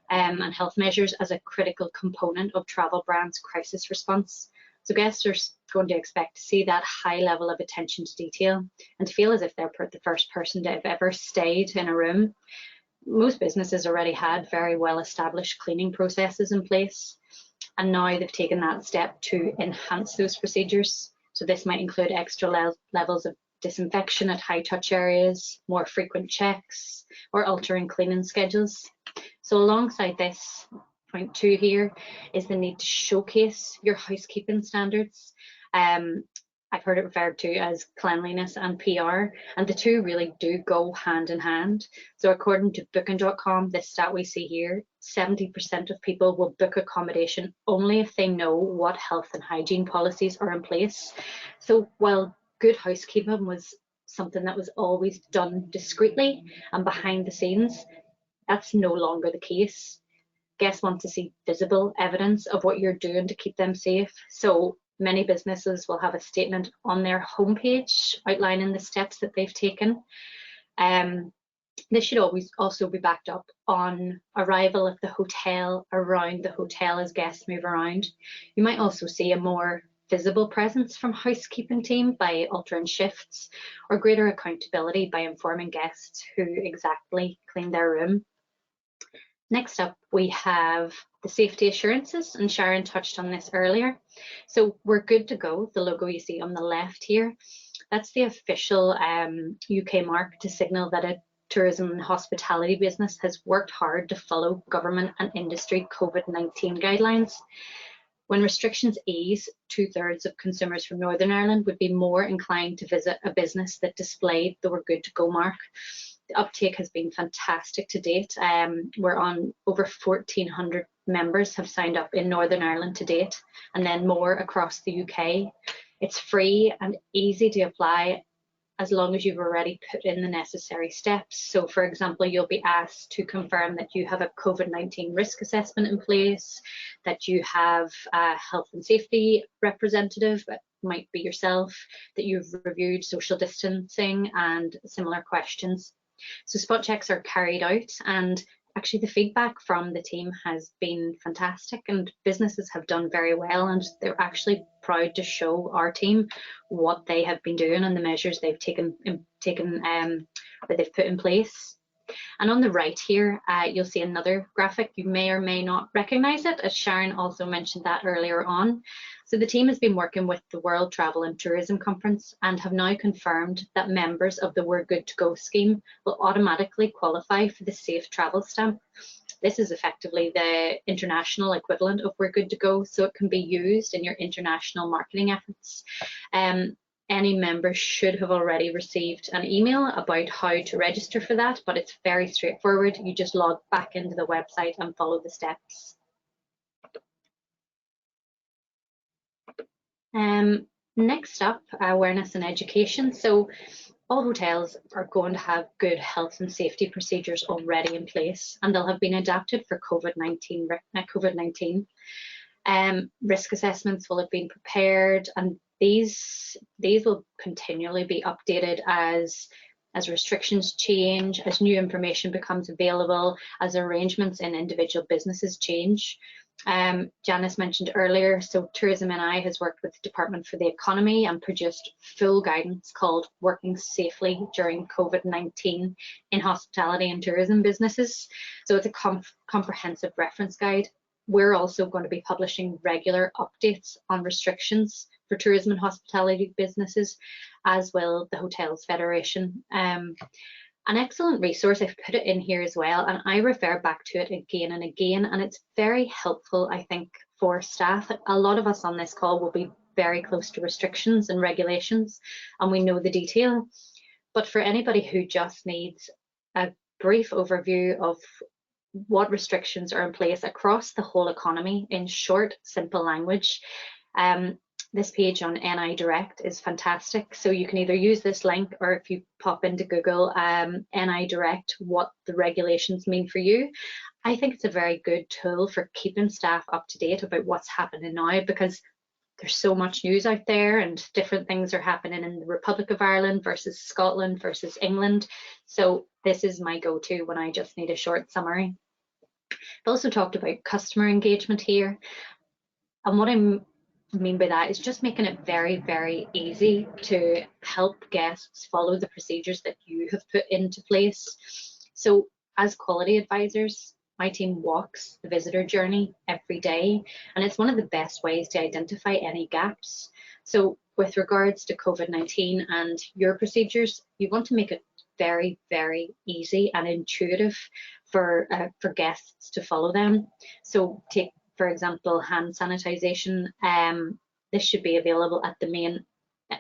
and health measures as a critical component of travel brands' crisis response. So guests are going to expect to see that high level of attention to detail and to feel as if they're the first person to have ever stayed in a room. Most businesses already had very well established cleaning processes in place, and now they've taken that step to enhance those procedures. So this might include extra levels of disinfection at high touch areas, more frequent checks, or altering cleaning schedules. So alongside this, point 2 here is the need to showcase your housekeeping standards. I've heard it referred to as cleanliness and PR, and the two really do go hand in hand. So according to booking.com, this stat we see here, 70% of people will book accommodation only if they know what health and hygiene policies are in place. So while good housekeeping was something that was always done discreetly and behind the scenes, that's no longer the case. Guests want to see visible evidence of what you're doing to keep them safe. So many businesses will have a statement on their homepage outlining the steps that they've taken. This should always also be backed up on arrival at the hotel, around the hotel as guests move around. You might also see a more visible presence from housekeeping team by altering shifts, or greater accountability by informing guests who exactly cleaned their room. Next up, we have the safety assurances, and Sharon touched on this earlier. So we're good to go. The logo you see on the left here, that's the official UK mark to signal that a tourism and hospitality business has worked hard to follow government and industry COVID-19 guidelines. When restrictions ease, 2/3 of consumers from Northern Ireland would be more inclined to visit a business that displayed the We're Good to Go mark. The uptake has been fantastic to date. We're on over 1,400 members have signed up in Northern Ireland to date, and then more across the UK. It's free and easy to apply as long as you've already put in the necessary steps. So for example, you'll be asked to confirm that you have a COVID-19 risk assessment in place, that you have a health and safety representative, that might be yourself, that you've reviewed social distancing and similar questions. So spot checks are carried out, and actually the feedback from the team has been fantastic, and businesses have done very well, and they're actually proud to show our team what they have been doing and the measures they've taken that they've put in place. And on the right here, you'll see another graphic. You may or may not recognize it, as Sharon also mentioned that earlier on. So the team has been working with the World Travel and Tourism Conference and have now confirmed that members of the We're Good to Go scheme will automatically qualify for the Safe Travel Stamp. This is effectively the international equivalent of We're Good to Go, so it can be used in your international marketing efforts. Any member should have already received an email about how to register for that, but it's very straightforward. You just log back into the website and follow the steps. Next up, awareness and education. So all hotels are going to have good health and safety procedures already in place, and they'll have been adapted for COVID-19. Risk assessments will have been prepared, and these will continually be updated as restrictions change, as new information becomes available, as arrangements in individual businesses change. Janice mentioned earlier, so Tourism NI has worked with the Department for the Economy and produced full guidance called Working Safely During COVID-19 in Hospitality and Tourism Businesses. So it's a comprehensive reference guide. We're also going to be publishing regular updates on restrictions for tourism and hospitality businesses, as will the Hotels Federation. An excellent resource, I've put it in here as well, and I refer back to it again and again, and it's very helpful, I think, for staff. A lot of us on this call will be very close to restrictions and regulations, and we know the detail. But for anybody who just needs a brief overview of what restrictions are in place across the whole economy in short, simple language, this page on NI Direct is fantastic. So you can either use this link, or if you pop into Google NI Direct, what the regulations mean for you. I think it's a very good tool for keeping staff up to date about what's happening now, because there's so much news out there and different things are happening in the Republic of Ireland versus Scotland versus England. So this is my go-to when I just need a short summary. I've also talked about customer engagement here. And what I'm mean by that is just making it very, very easy to help guests follow the procedures that you have put into place. So as quality advisors, my team walks the visitor journey every day, and it's one of the best ways to identify any gaps. So with regards to COVID-19 and your procedures, you want to make it very, very easy and intuitive for guests to follow them. So take, for example, hand sanitization. This should be available at the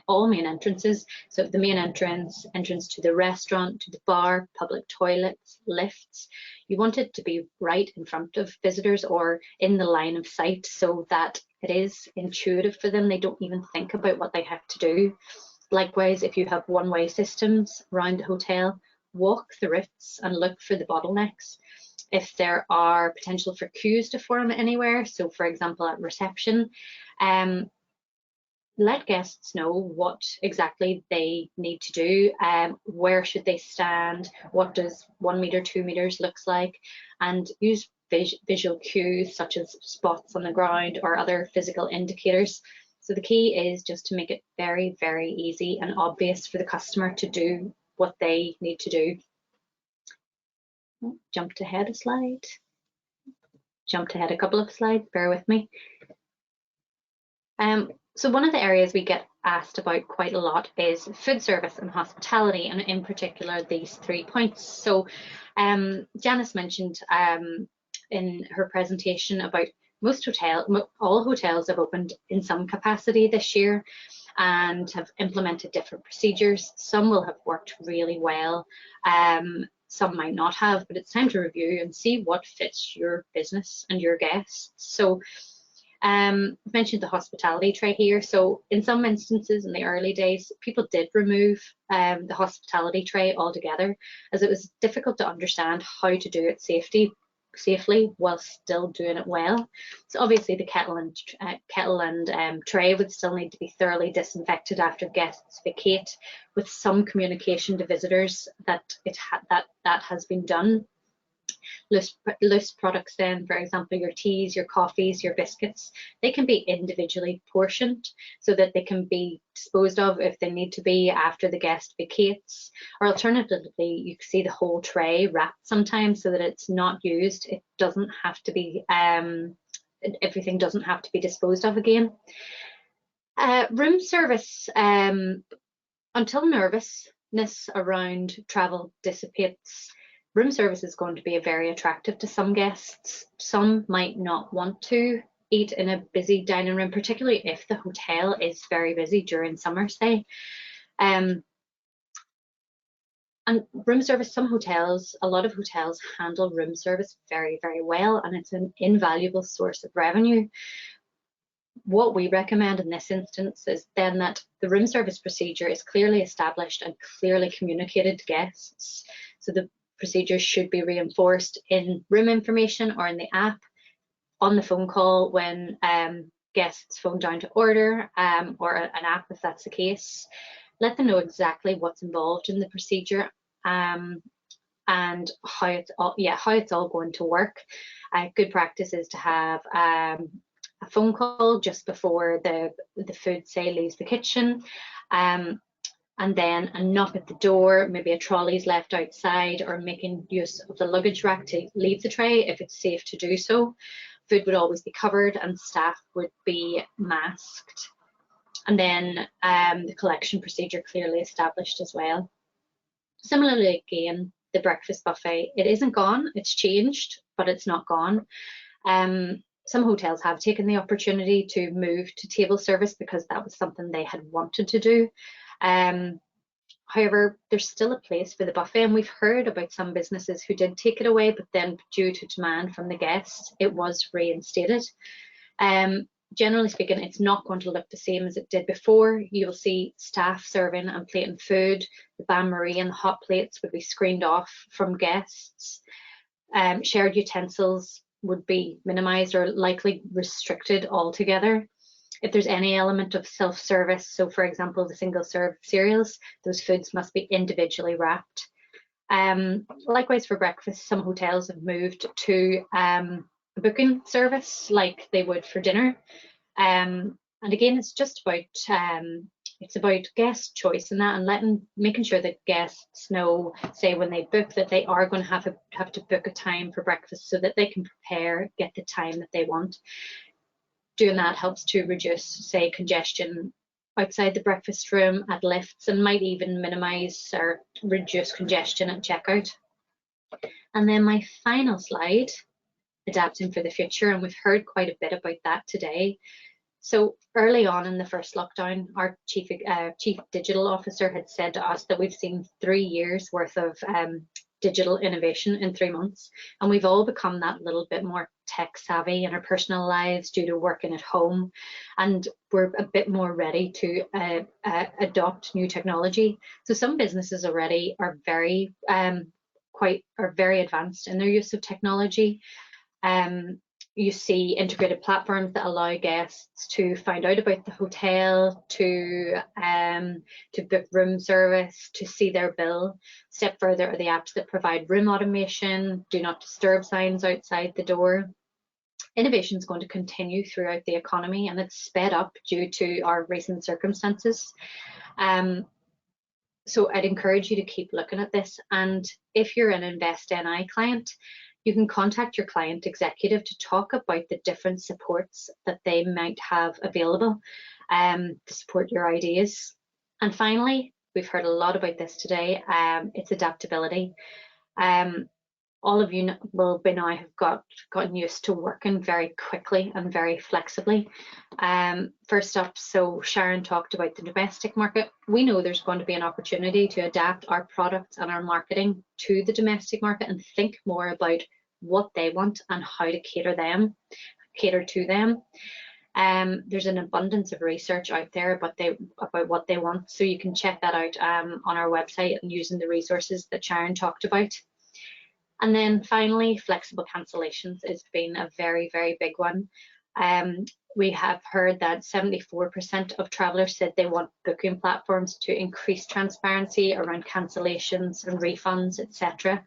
all main entrances. So the main entrance to the restaurant, to the bar, public toilets, lifts. You want it to be right in front of visitors or in the line of sight so that it is intuitive for them. They don't even think about what they have to do. Likewise, if you have one-way systems around the hotel, walk the routes and look for the bottlenecks. If there are potential for queues to form anywhere, so for example at reception, let guests know what exactly they need to do, where should they stand, what does 1 meter, 2 meters looks like, and use visual cues such as spots on the ground or other physical indicators. So the key is just to make it very, very easy and obvious for the customer to do what they need to do. Oh, jumped ahead a slide. Jumped ahead a couple of slides, bear with me. So one of the areas we get asked about quite a lot is food service and hospitality, and in particular these 3 points. So Janice mentioned in her presentation about all hotels have opened in some capacity this year and have implemented different procedures. Some will have worked really well, some might not have, but it's time to review and see what fits your business and your guests. So I've mentioned the hospitality tray here. So in some instances in the early days, people did remove the hospitality tray altogether, as it was difficult to understand how to do it safely while still doing it well. So obviously the kettle and tray would still need to be thoroughly disinfected after guests vacate, with some communication to visitors that that has been done. Loose products then, for example, your teas, your coffees, your biscuits, they can be individually portioned so that they can be disposed of if they need to be after the guest vacates. Or alternatively, you can see the whole tray wrapped sometimes so that it's not used. It doesn't have to be, everything doesn't have to be disposed of again. Room service, until nervousness around travel dissipates, room service is going to be very attractive to some guests. Some might not want to eat in a busy dining room, particularly if the hotel is very busy during summer stay. And room service, a lot of hotels handle room service very, very well, and it's an invaluable source of revenue. What we recommend in this instance is then that the room service procedure is clearly established and clearly communicated to guests. So the procedures should be reinforced in room information or in the app, on the phone call when guests phone down to order, or an app if that's the case. Let them know exactly what's involved in the procedure and how it's all going to work. Good practice is to have a phone call just before the food, say, leaves the kitchen, and then a knock at the door, maybe a trolley's left outside, or making use of the luggage rack to leave the tray if it's safe to do so. Food would always be covered and staff would be masked. And then the collection procedure clearly established as well. Similarly, again, the breakfast buffet, it isn't gone, it's changed, but it's not gone. Some hotels have taken the opportunity to move to table service because that was something they had wanted to do. However, there's still a place for the buffet, and we've heard about some businesses who did take it away, but then due to demand from the guests, it was reinstated. Generally speaking, it's not going to look the same as it did before. You'll see staff serving and plating food. The bain-marie and the hot plates would be screened off from guests. Shared utensils would be minimised or likely restricted altogether. If there's any element of self-service, so for example, the single-serve cereals, those foods must be individually wrapped. Likewise for breakfast, some hotels have moved to a booking service like they would for dinner. And again, it's just about guest choice and that, and making sure that guests know, say when they book, that they are going to have to book a time for breakfast so that they can prepare, get the time that they want. Doing that helps to reduce, say, congestion outside the breakfast room at lifts, and might even minimize or reduce congestion at checkout. And then my final slide, adapting for the future, and we've heard quite a bit about that today. So early on in the first lockdown, our chief digital officer had said to us that we've seen 3 years worth of digital innovation in 3 months, and we've all become that little bit more tech savvy in our personal lives due to working at home, and we're a bit more ready to adopt new technology. So some businesses already are very advanced in their use of technology. You see integrated platforms that allow guests to find out about the hotel, to book room service, to see their bill. Step further are the apps that provide room automation, do not disturb signs outside the door. Innovation is going to continue throughout the economy, and it's sped up due to our recent circumstances. So I'd encourage you to keep looking at this. And if you're an Invest NI client, you can contact your client executive to talk about the different supports that they might have available to support your ideas. And finally, we've heard a lot about this today, it's adaptability. All of you will by now have gotten used to working very quickly and very flexibly. First up, so Sharon talked about the domestic market. We know there's going to be an opportunity to adapt our products and our marketing to the domestic market and think more about what they want and how to cater to them. There's an abundance of research out there about what they want, so you can check that out on our website and using the resources that Sharon talked about. And then finally, flexible cancellations has been a very, very big one. We have heard that 74% of travellers said they want booking platforms to increase transparency around cancellations and refunds, etc.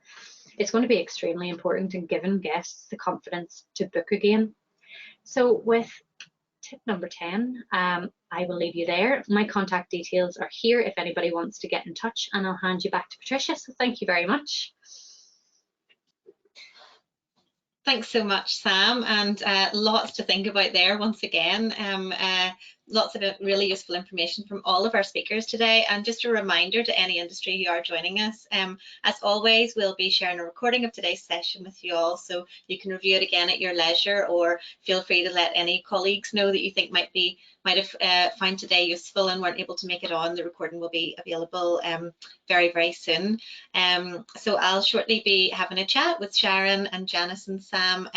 It's going to be extremely important in giving guests the confidence to book again. So with tip number 10, I will leave you there. My contact details are here if anybody wants to get in touch, and I'll hand you back to Patricia. So thank you very much. Thanks so much, Sam, and lots to think about there once again. Lots of really useful information from all of our speakers today. And just a reminder to any industry who are joining us, as always, we'll be sharing a recording of today's session with you all, so you can review it again at your leisure, or feel free to let any colleagues know that you think might have found today useful and weren't able to make it on. The recording will be available very, very soon. So I'll shortly be having a chat with Sharon and Janice and Sam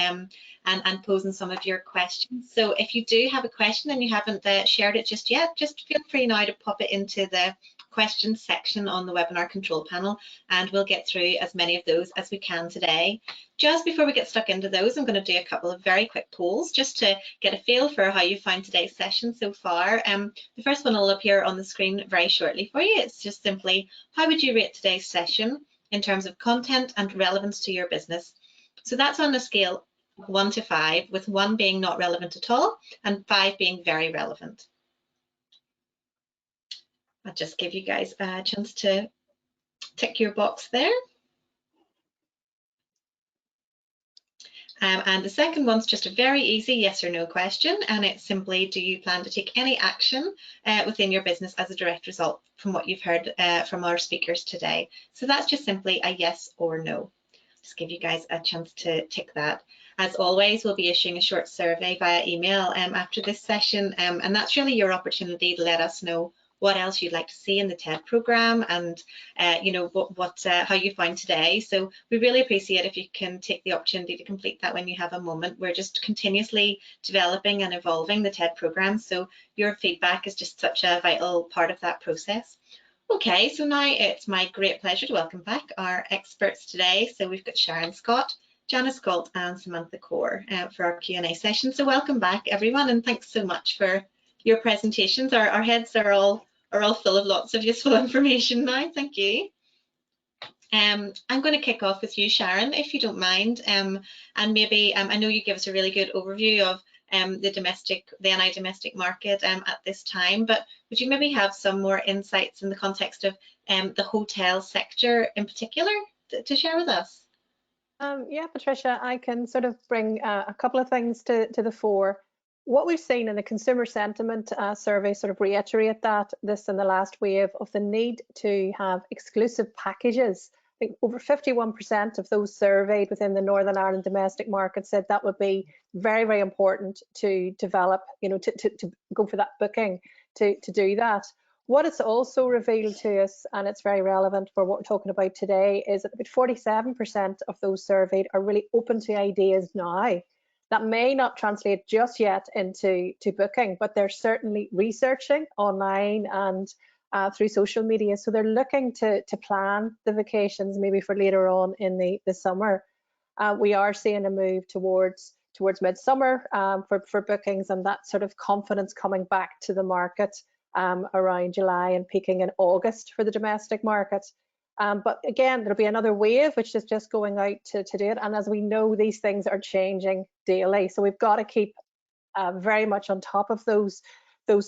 and posing some of your questions. So if you do have a question and you haven't shared it just yet, just feel free now to pop it into the questions section on the webinar control panel, and we'll get through as many of those as we can today. Just before we get stuck into those, I'm going to do a couple of very quick polls just to get a feel for how you found today's session so far. The first one will appear on the screen very shortly for you. It's just simply, how would you rate today's session in terms of content and relevance to your business? So that's on a scale 1 to 5, with 1 being not relevant at all and 5 being very relevant. I'll just give you guys a chance to tick your box there. And the second one's just a very easy yes or no question, and it's simply, do you plan to take any action within your business as a direct result from what you've heard from our speakers today? So that's just simply a yes or no. Just give you guys a chance to tick that. As always, we'll be issuing a short survey via email after this session, and that's really your opportunity to let us know what else you'd like to see in the TED program, and you know how you find today. So we really appreciate if you can take the opportunity to complete that when you have a moment. We're just continuously developing and evolving the TED program, so your feedback is just such a vital part of that process. Okay, so now it's my great pleasure to welcome back our experts today. So we've got Sharon Scott, Janice Gault and Samantha Corr for our Q&A session. So welcome back everyone, and thanks so much for your presentations. Our heads are all full of lots of useful information now. Thank you. I'm going to kick off with you, Sharon, if you don't mind, and maybe I know you give us a really good overview of the NI domestic market at this time, but would you maybe have some more insights in the context of the hotel sector in particular to share with us? Yeah, Patricia, I can sort of bring a couple of things to the fore. What we've seen in the consumer sentiment survey sort of reiterate this in the last wave of the need to have exclusive packages. I think over 51% of those surveyed within the Northern Ireland domestic market said that would be very, very important to develop, you know, to go for that booking, to do that. What it's also revealed to us, and it's very relevant for what we're talking about today, is that about 47% of those surveyed are really open to ideas now. That may not translate just yet into booking, but they're certainly researching online and through social media. So they're looking to plan the vacations maybe for later on in the summer. We are seeing a move towards midsummer for bookings, and that sort of confidence coming back to the market around July and peaking in August for the domestic market. But again, there'll be another wave which is just going out to do it. And as we know, these things are changing daily. So we've got to keep very much on top of those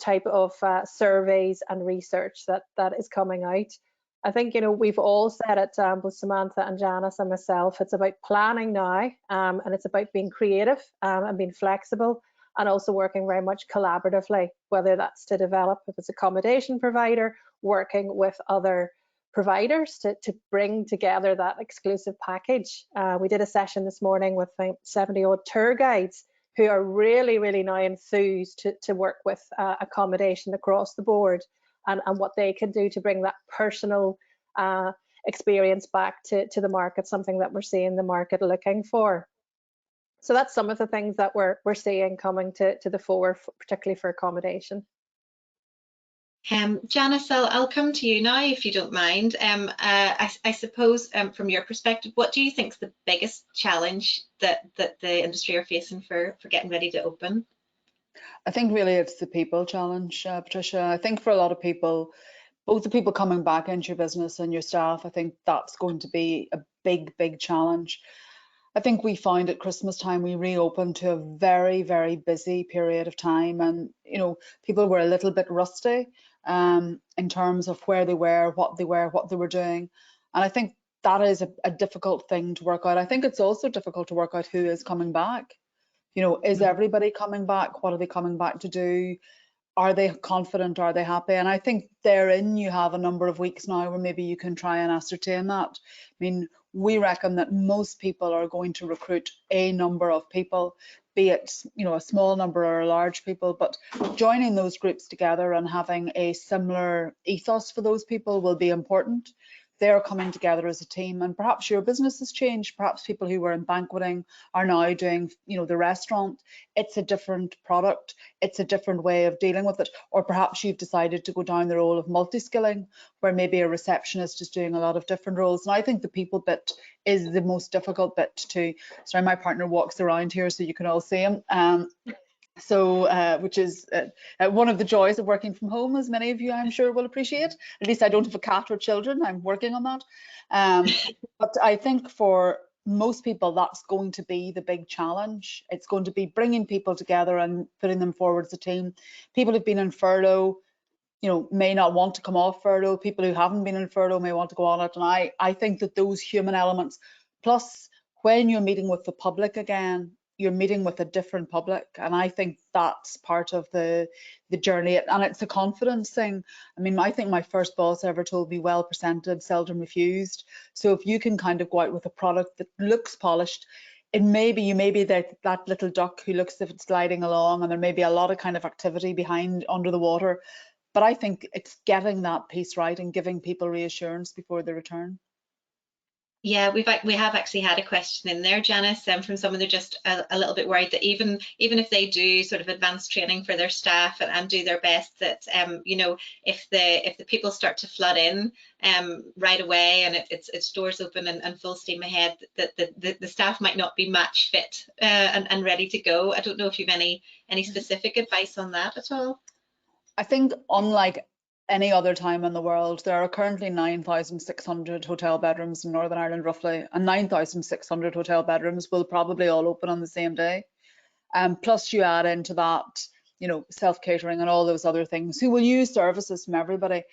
type of surveys and research that is coming out. I think, you know, we've all said it, both Samantha and Janice and myself, it's about planning now, and it's about being creative and being flexible, and also working very much collaboratively, whether that's to develop, if it's accommodation provider, working with other providers to bring together that exclusive package. We did a session this morning with 70 odd tour guides who are really, really now enthused to work with accommodation across the board, and what they can do to bring that personal experience back to the market, something that we're seeing the market looking for. So that's some of the things that we're seeing coming to the fore, particularly for accommodation. Janice, I'll come to you now, if you don't mind. I suppose from your perspective, what do you think is the biggest challenge that the industry are facing for getting ready to open? I think really it's the people challenge, Patricia. I think for a lot of people, both the people coming back into your business and your staff, I think that's going to be a big, big challenge. I think we found at Christmas time we reopened to a very, very busy period of time, and you know, people were a little bit rusty in terms of where they were, what they were doing, and I think that is a difficult thing to work out. I think it's also difficult to work out who is coming back. You know, is everybody coming back? What are they coming back to do? Are they confident? Are they happy? And I think therein you have a number of weeks now where maybe you can try and ascertain that. I mean, we reckon that most people are going to recruit a number of people, be it, you know, a small number or a large people, but joining those groups together and having a similar ethos for those people will be important. They're coming together as a team, and perhaps your business has changed. Perhaps people who were in banqueting are now doing, you know, the restaurant. It's a different product. It's a different way of dealing with it. Or perhaps you've decided to go down the role of multi-skilling, where maybe a receptionist is doing a lot of different roles. And I think the people bit is the most difficult bit to. Sorry, my partner walks around here so you can all see him. Which is one of the joys of working from home, as many of you I'm sure will appreciate. At least I don't have a cat or children. I'm working on that. But I think for most people, that's going to be the big challenge. It's going to be bringing people together and putting them forward as a team. People who've been in furlough, you know, may not want to come off furlough. People who haven't been in furlough may want to go on it. And I think that those human elements, plus when you're meeting with the public again, you're meeting with a different public, and I think that's part of the journey, and it's a confidence thing. I mean, I think my first boss ever told me, well presented, seldom refused. So if you can kind of go out with a product that looks polished, you may be that little duck who looks as if it's gliding along, and there may be a lot of kind of activity behind under the water, but I think it's getting that piece right and giving people reassurance before they return. Yeah, we have actually had a question in there, Janice, from someone they're just a little bit worried that even if they do sort of advanced training for their staff and do their best, that you know, if the people start to flood in right away and it's doors open and full steam ahead, that the staff might not be match fit and ready to go. I don't know if you've any specific advice on that at all. I think unlike any other time in the world, there are currently 9,600 hotel bedrooms in Northern Ireland roughly, and 9,600 hotel bedrooms will probably all open on the same day. Plus you add into that, self-catering and all those other things who will use services from everybody.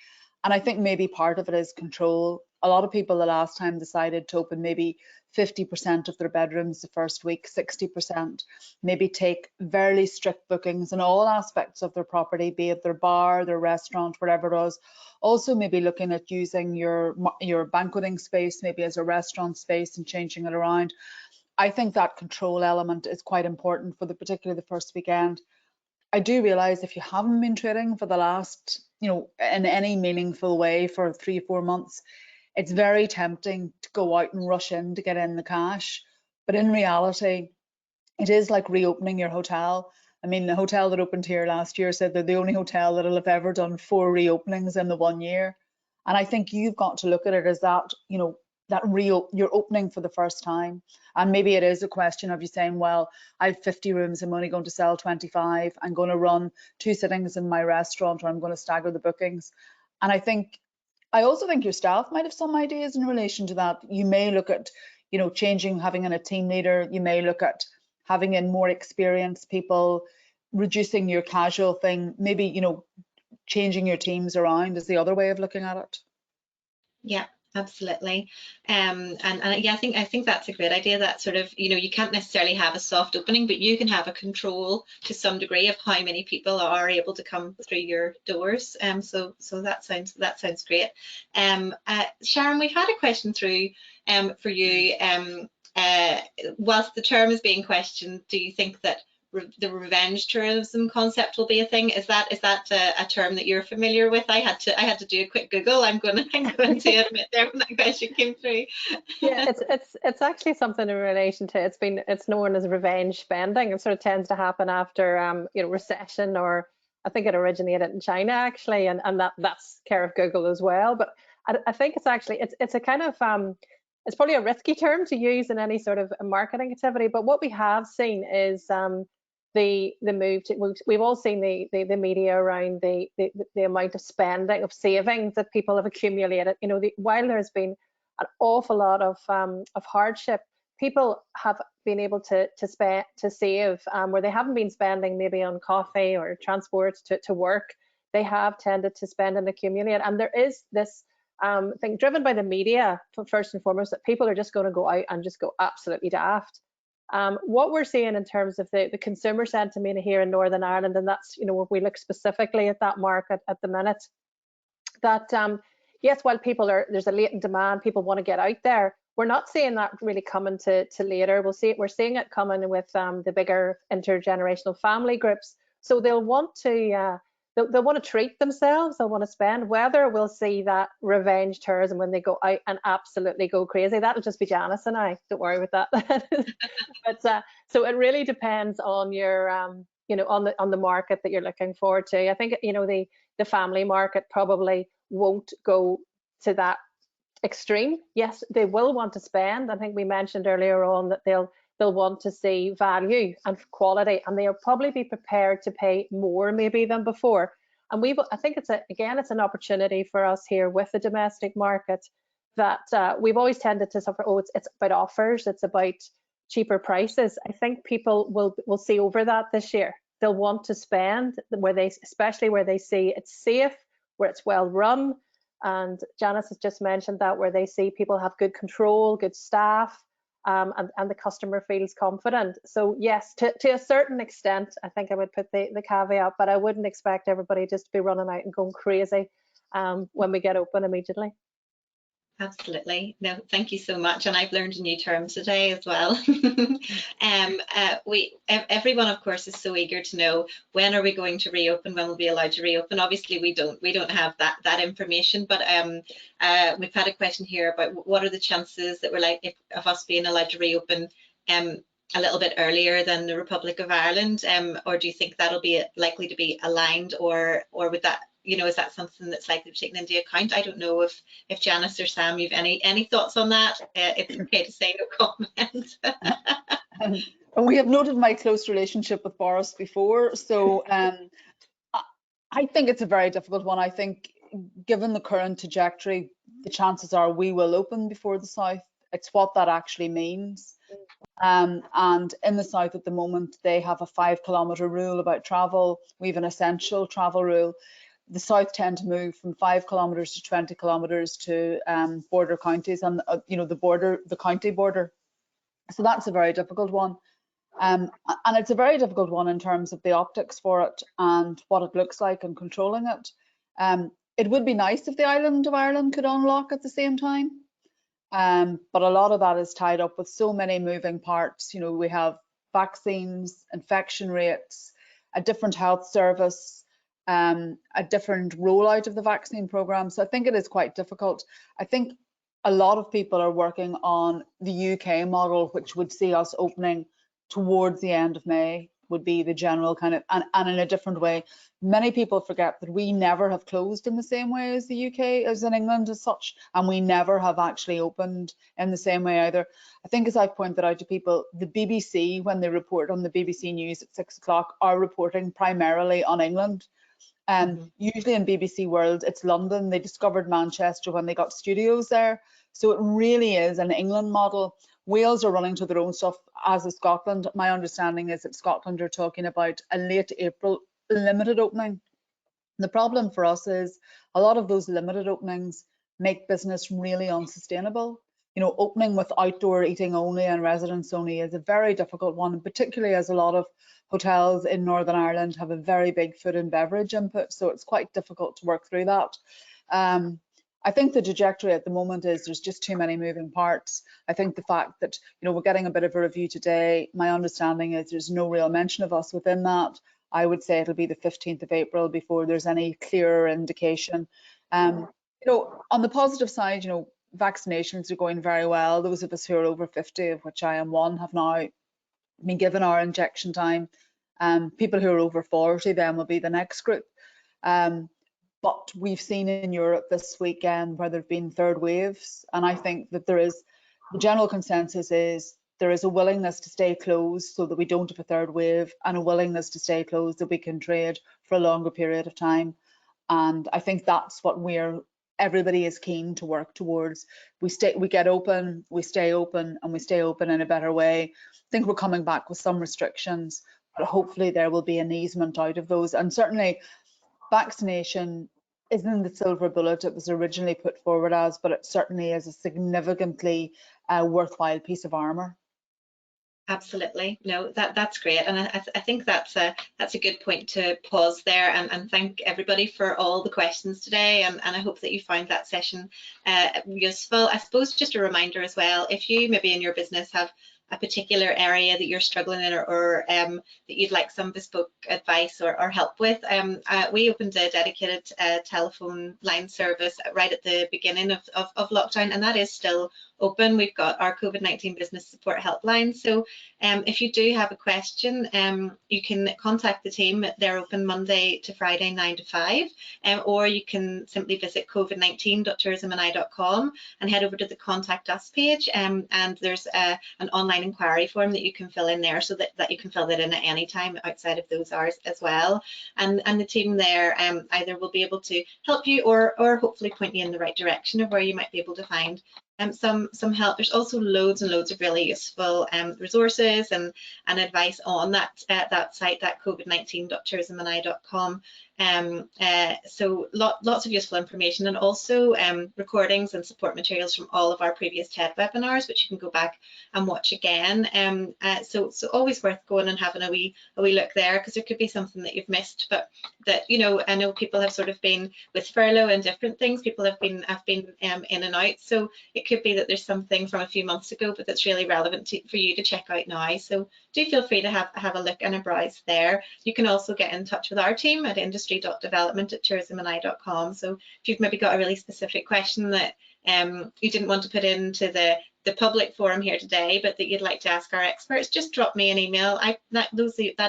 And I think maybe part of it is control. A lot of people the last time decided to open maybe 50% of their bedrooms the first week, 60%, maybe take very strict bookings in all aspects of their property, be it their bar, their restaurant, whatever it was. Also maybe looking at using your banqueting space maybe as a restaurant space and changing it around. I think that control element is quite important for particularly the first weekend. I do realise if you haven't been trading for the last, in any meaningful way for 3 or 4 months, it's very tempting to go out and rush in to get in the cash. But in reality, it is like reopening your hotel. I mean, the hotel that opened here last year said they're the only hotel that'll have ever done 4 reopenings in the 1 year. And I think you've got to look at it as that, you're opening for the first time. And maybe it is a question of you saying, well, I have 50 rooms, I'm only going to sell 25. I'm going to run 2 sittings in my restaurant, or I'm going to stagger the bookings. And I also think your staff might have some ideas in relation to that. You may look at, changing, having in a team leader. You may look at having in more experienced people, reducing your casual thing, maybe, changing your teams around is the other way of looking at it. Yeah, absolutely. And yeah, I think that's a great idea, that sort of, you can't necessarily have a soft opening, but you can have a control to some degree of how many people are able to come through your doors. So that sounds great. Sharon, we've had a question through for you. Whilst the term is being questioned, do you think that the revenge tourism concept will be a thing? Is that a term that you're familiar with? I had to do a quick Google. I'm going to admit there when that question came through. Yeah, it's actually something in relation to it's known as revenge spending. It sort of tends to happen after recession, or I think it originated in China actually, and that's care of Google as well. But I think it's actually it's a kind of it's probably a risky term to use in any sort of marketing activity. But what we have seen is the move to, we've all seen the media around the amount of spending, of savings that people have accumulated. While there's been an awful lot of hardship, people have been able to save where they haven't been spending maybe on coffee or transport to work. They have tended to spend and accumulate, and there is this thing driven by the media first and foremost, that people are just going to go out and just go absolutely daft. What we're seeing in terms of the consumer sentiment here in Northern Ireland, and that's, if we look specifically at that market at the minute, that yes, while there's a latent demand, people want to get out there, we're not seeing that really coming to later. We're seeing it coming with the bigger intergenerational family groups. So they'll want to they'll want to treat themselves, they'll want to spend. Whether we'll see that revenge tourism when they go out and absolutely go crazy, that'll just be Janice and I, don't worry with that. But so it really depends on your on the market that you're looking forward to. I think the family market probably won't go to that extreme. Yes, they will want to spend. I think we mentioned earlier on that they'll want to see value and quality, and they'll probably be prepared to pay more maybe than before. And I think it's an opportunity for us here with the domestic market, that we've always tended to suffer, it's about offers, it's about cheaper prices. I think people will see over that this year. They'll want to spend especially where they see it's safe, where it's well run. And Janice has just mentioned that, where they see people have good control, good staff, and the customer feels confident. So yes, to a certain extent, I think I would put the caveat, but I wouldn't expect everybody just to be running out and going crazy when we get open immediately. Absolutely. No, thank you so much. And I've learned a new term today as well. Everyone, of course, is so eager to know, when are we going to reopen? When we'll be allowed to reopen? Obviously, we don't have that information. But we've had a question here about what are the chances that we're of us being allowed to reopen a little bit earlier than the Republic of Ireland, or do you think that'll be likely to be aligned, or would that, is that something that's likely to be taken into account? I don't know if Janice or Sam, you've any thoughts on that. It's okay to say no comment. We have noted my close relationship with Boris before, so I think it's a very difficult one. I think given the current trajectory, the chances are we will open before the South. It's what that actually means. And in the south at the moment, they have a 5-kilometre rule about travel. We have an essential travel rule. The south tend to move from 5 kilometres to 20 kilometres to border counties and the county border. So that's a very difficult one. And it's a very difficult one in terms of the optics for it and what it looks like and controlling it. It would be nice if the island of Ireland could unlock at the same time. But a lot of that is tied up with so many moving parts. You know, we have vaccines, infection rates, a different health service, a different rollout of the vaccine program. So I think it is quite difficult. I think a lot of people are working on the UK model, which would see us opening towards the end of May, would be the general kind of, and in a different way. Many people forget that we never have closed in the same way as the UK, as in England as such, and we never have actually opened in the same way either. I think, as I've pointed out to people, the BBC, when they report on the BBC News at 6 o'clock, are reporting primarily on England. Usually in BBC World, it's London. They discovered Manchester when they got studios there. So it really is an England model. Wales are running to their own stuff, as is Scotland. My understanding is that Scotland are talking about a late April limited opening. The problem for us is a lot of those limited openings make business really unsustainable. You know, opening with outdoor eating only and residents only is a very difficult one, particularly as a lot of hotels in Northern Ireland have a very big food and beverage input, so it's quite difficult to work through that. I think the trajectory at the moment is there's just too many moving parts. I think the fact that, you know, we're getting a bit of a review today, my understanding is there's no real mention of us within that. I would say it'll be the 15th of April before there's any clearer indication. You know, on the positive side, you know, vaccinations are going very well. Those of us who are over 50, of which I am one, have now been given our injection time. People who are over 40 then will be the next group. But we've seen in Europe this weekend where there have been third waves, and I think that the general consensus is there is a willingness to stay closed so that we don't have a third wave, and a willingness to stay closed that we can trade for a longer period of time. And I think that's what everybody is keen to work towards. We get open, we stay open, and we stay open in a better way. I think we're coming back with some restrictions, but hopefully there will be an easement out of those. And certainly vaccination isn't the silver bullet it was originally put forward as, but it certainly is a significantly worthwhile piece of armour. Absolutely, no, that's great, and I think that's a good point to pause there and thank everybody for all the questions today, and I hope that you found that session useful. I suppose just a reminder as well, if you maybe in your business have a particular area that you're struggling in, or that you'd like some bespoke advice or help with, we opened a dedicated telephone line service right at the beginning of lockdown, and that is still open. We've got our COVID-19 business support helpline. So if you do have a question, you can contact the team. They're open Monday to Friday 9 to 5, or you can simply visit covid19.tourismandI.com and head over to the contact us page, and there's an online inquiry form that you can fill in there, so that you can fill that in at any time outside of those hours as well. And the team there either will be able to help you or hopefully point you in the right direction of where you might be able to find some help. There's also loads and loads of really useful resources and advice on that site, that covid19.tourismandI.com. So lots of useful information, and also recordings and support materials from all of our previous TED webinars, which you can go back and watch again. So always worth going and having a wee look there, because there could be something that you've missed, but that, you know, I know people have sort of been with furlough and different things. People have been in and out, so it could be that there's something from a few months ago, but that's really relevant for you to check out now. So do feel free to have a look and a browse there. You can also get in touch with our team at industry.development@tourismandI.com. So if you've maybe got a really specific question that you didn't want to put into the public forum here today, but that you'd like to ask our experts, just drop me an email. That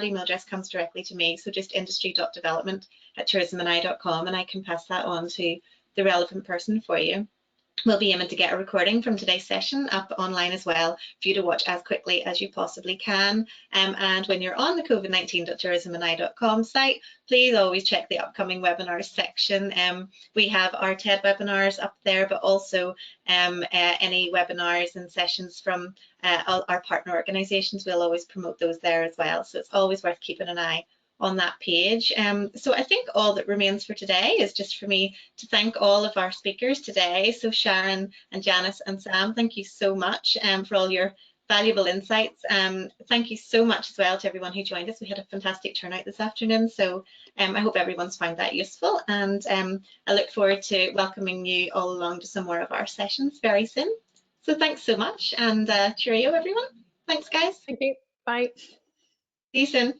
email address comes directly to me, so just industry.development@tourismandI.com, and I can pass that on to the relevant person for you. We'll be aiming to get a recording from today's session up online as well for you to watch as quickly as you possibly can. And when you're on the covid19.tourismandI.com site, please always check the upcoming webinars section. We have our TED webinars up there, but also any webinars and sessions from all our partner organisations. We'll always promote those there as well. So it's always worth keeping an eye on that page. So I think all that remains for today is just for me to thank all of our speakers today. So Sharon and Janice and Sam, thank you so much for all your valuable insights. Thank you so much as well to everyone who joined us. We had a fantastic turnout this afternoon, so I hope everyone's found that useful, and I look forward to welcoming you all along to some more of our sessions very soon. So thanks so much, and cheerio everyone. Thanks guys. Thank you. Bye. See you soon.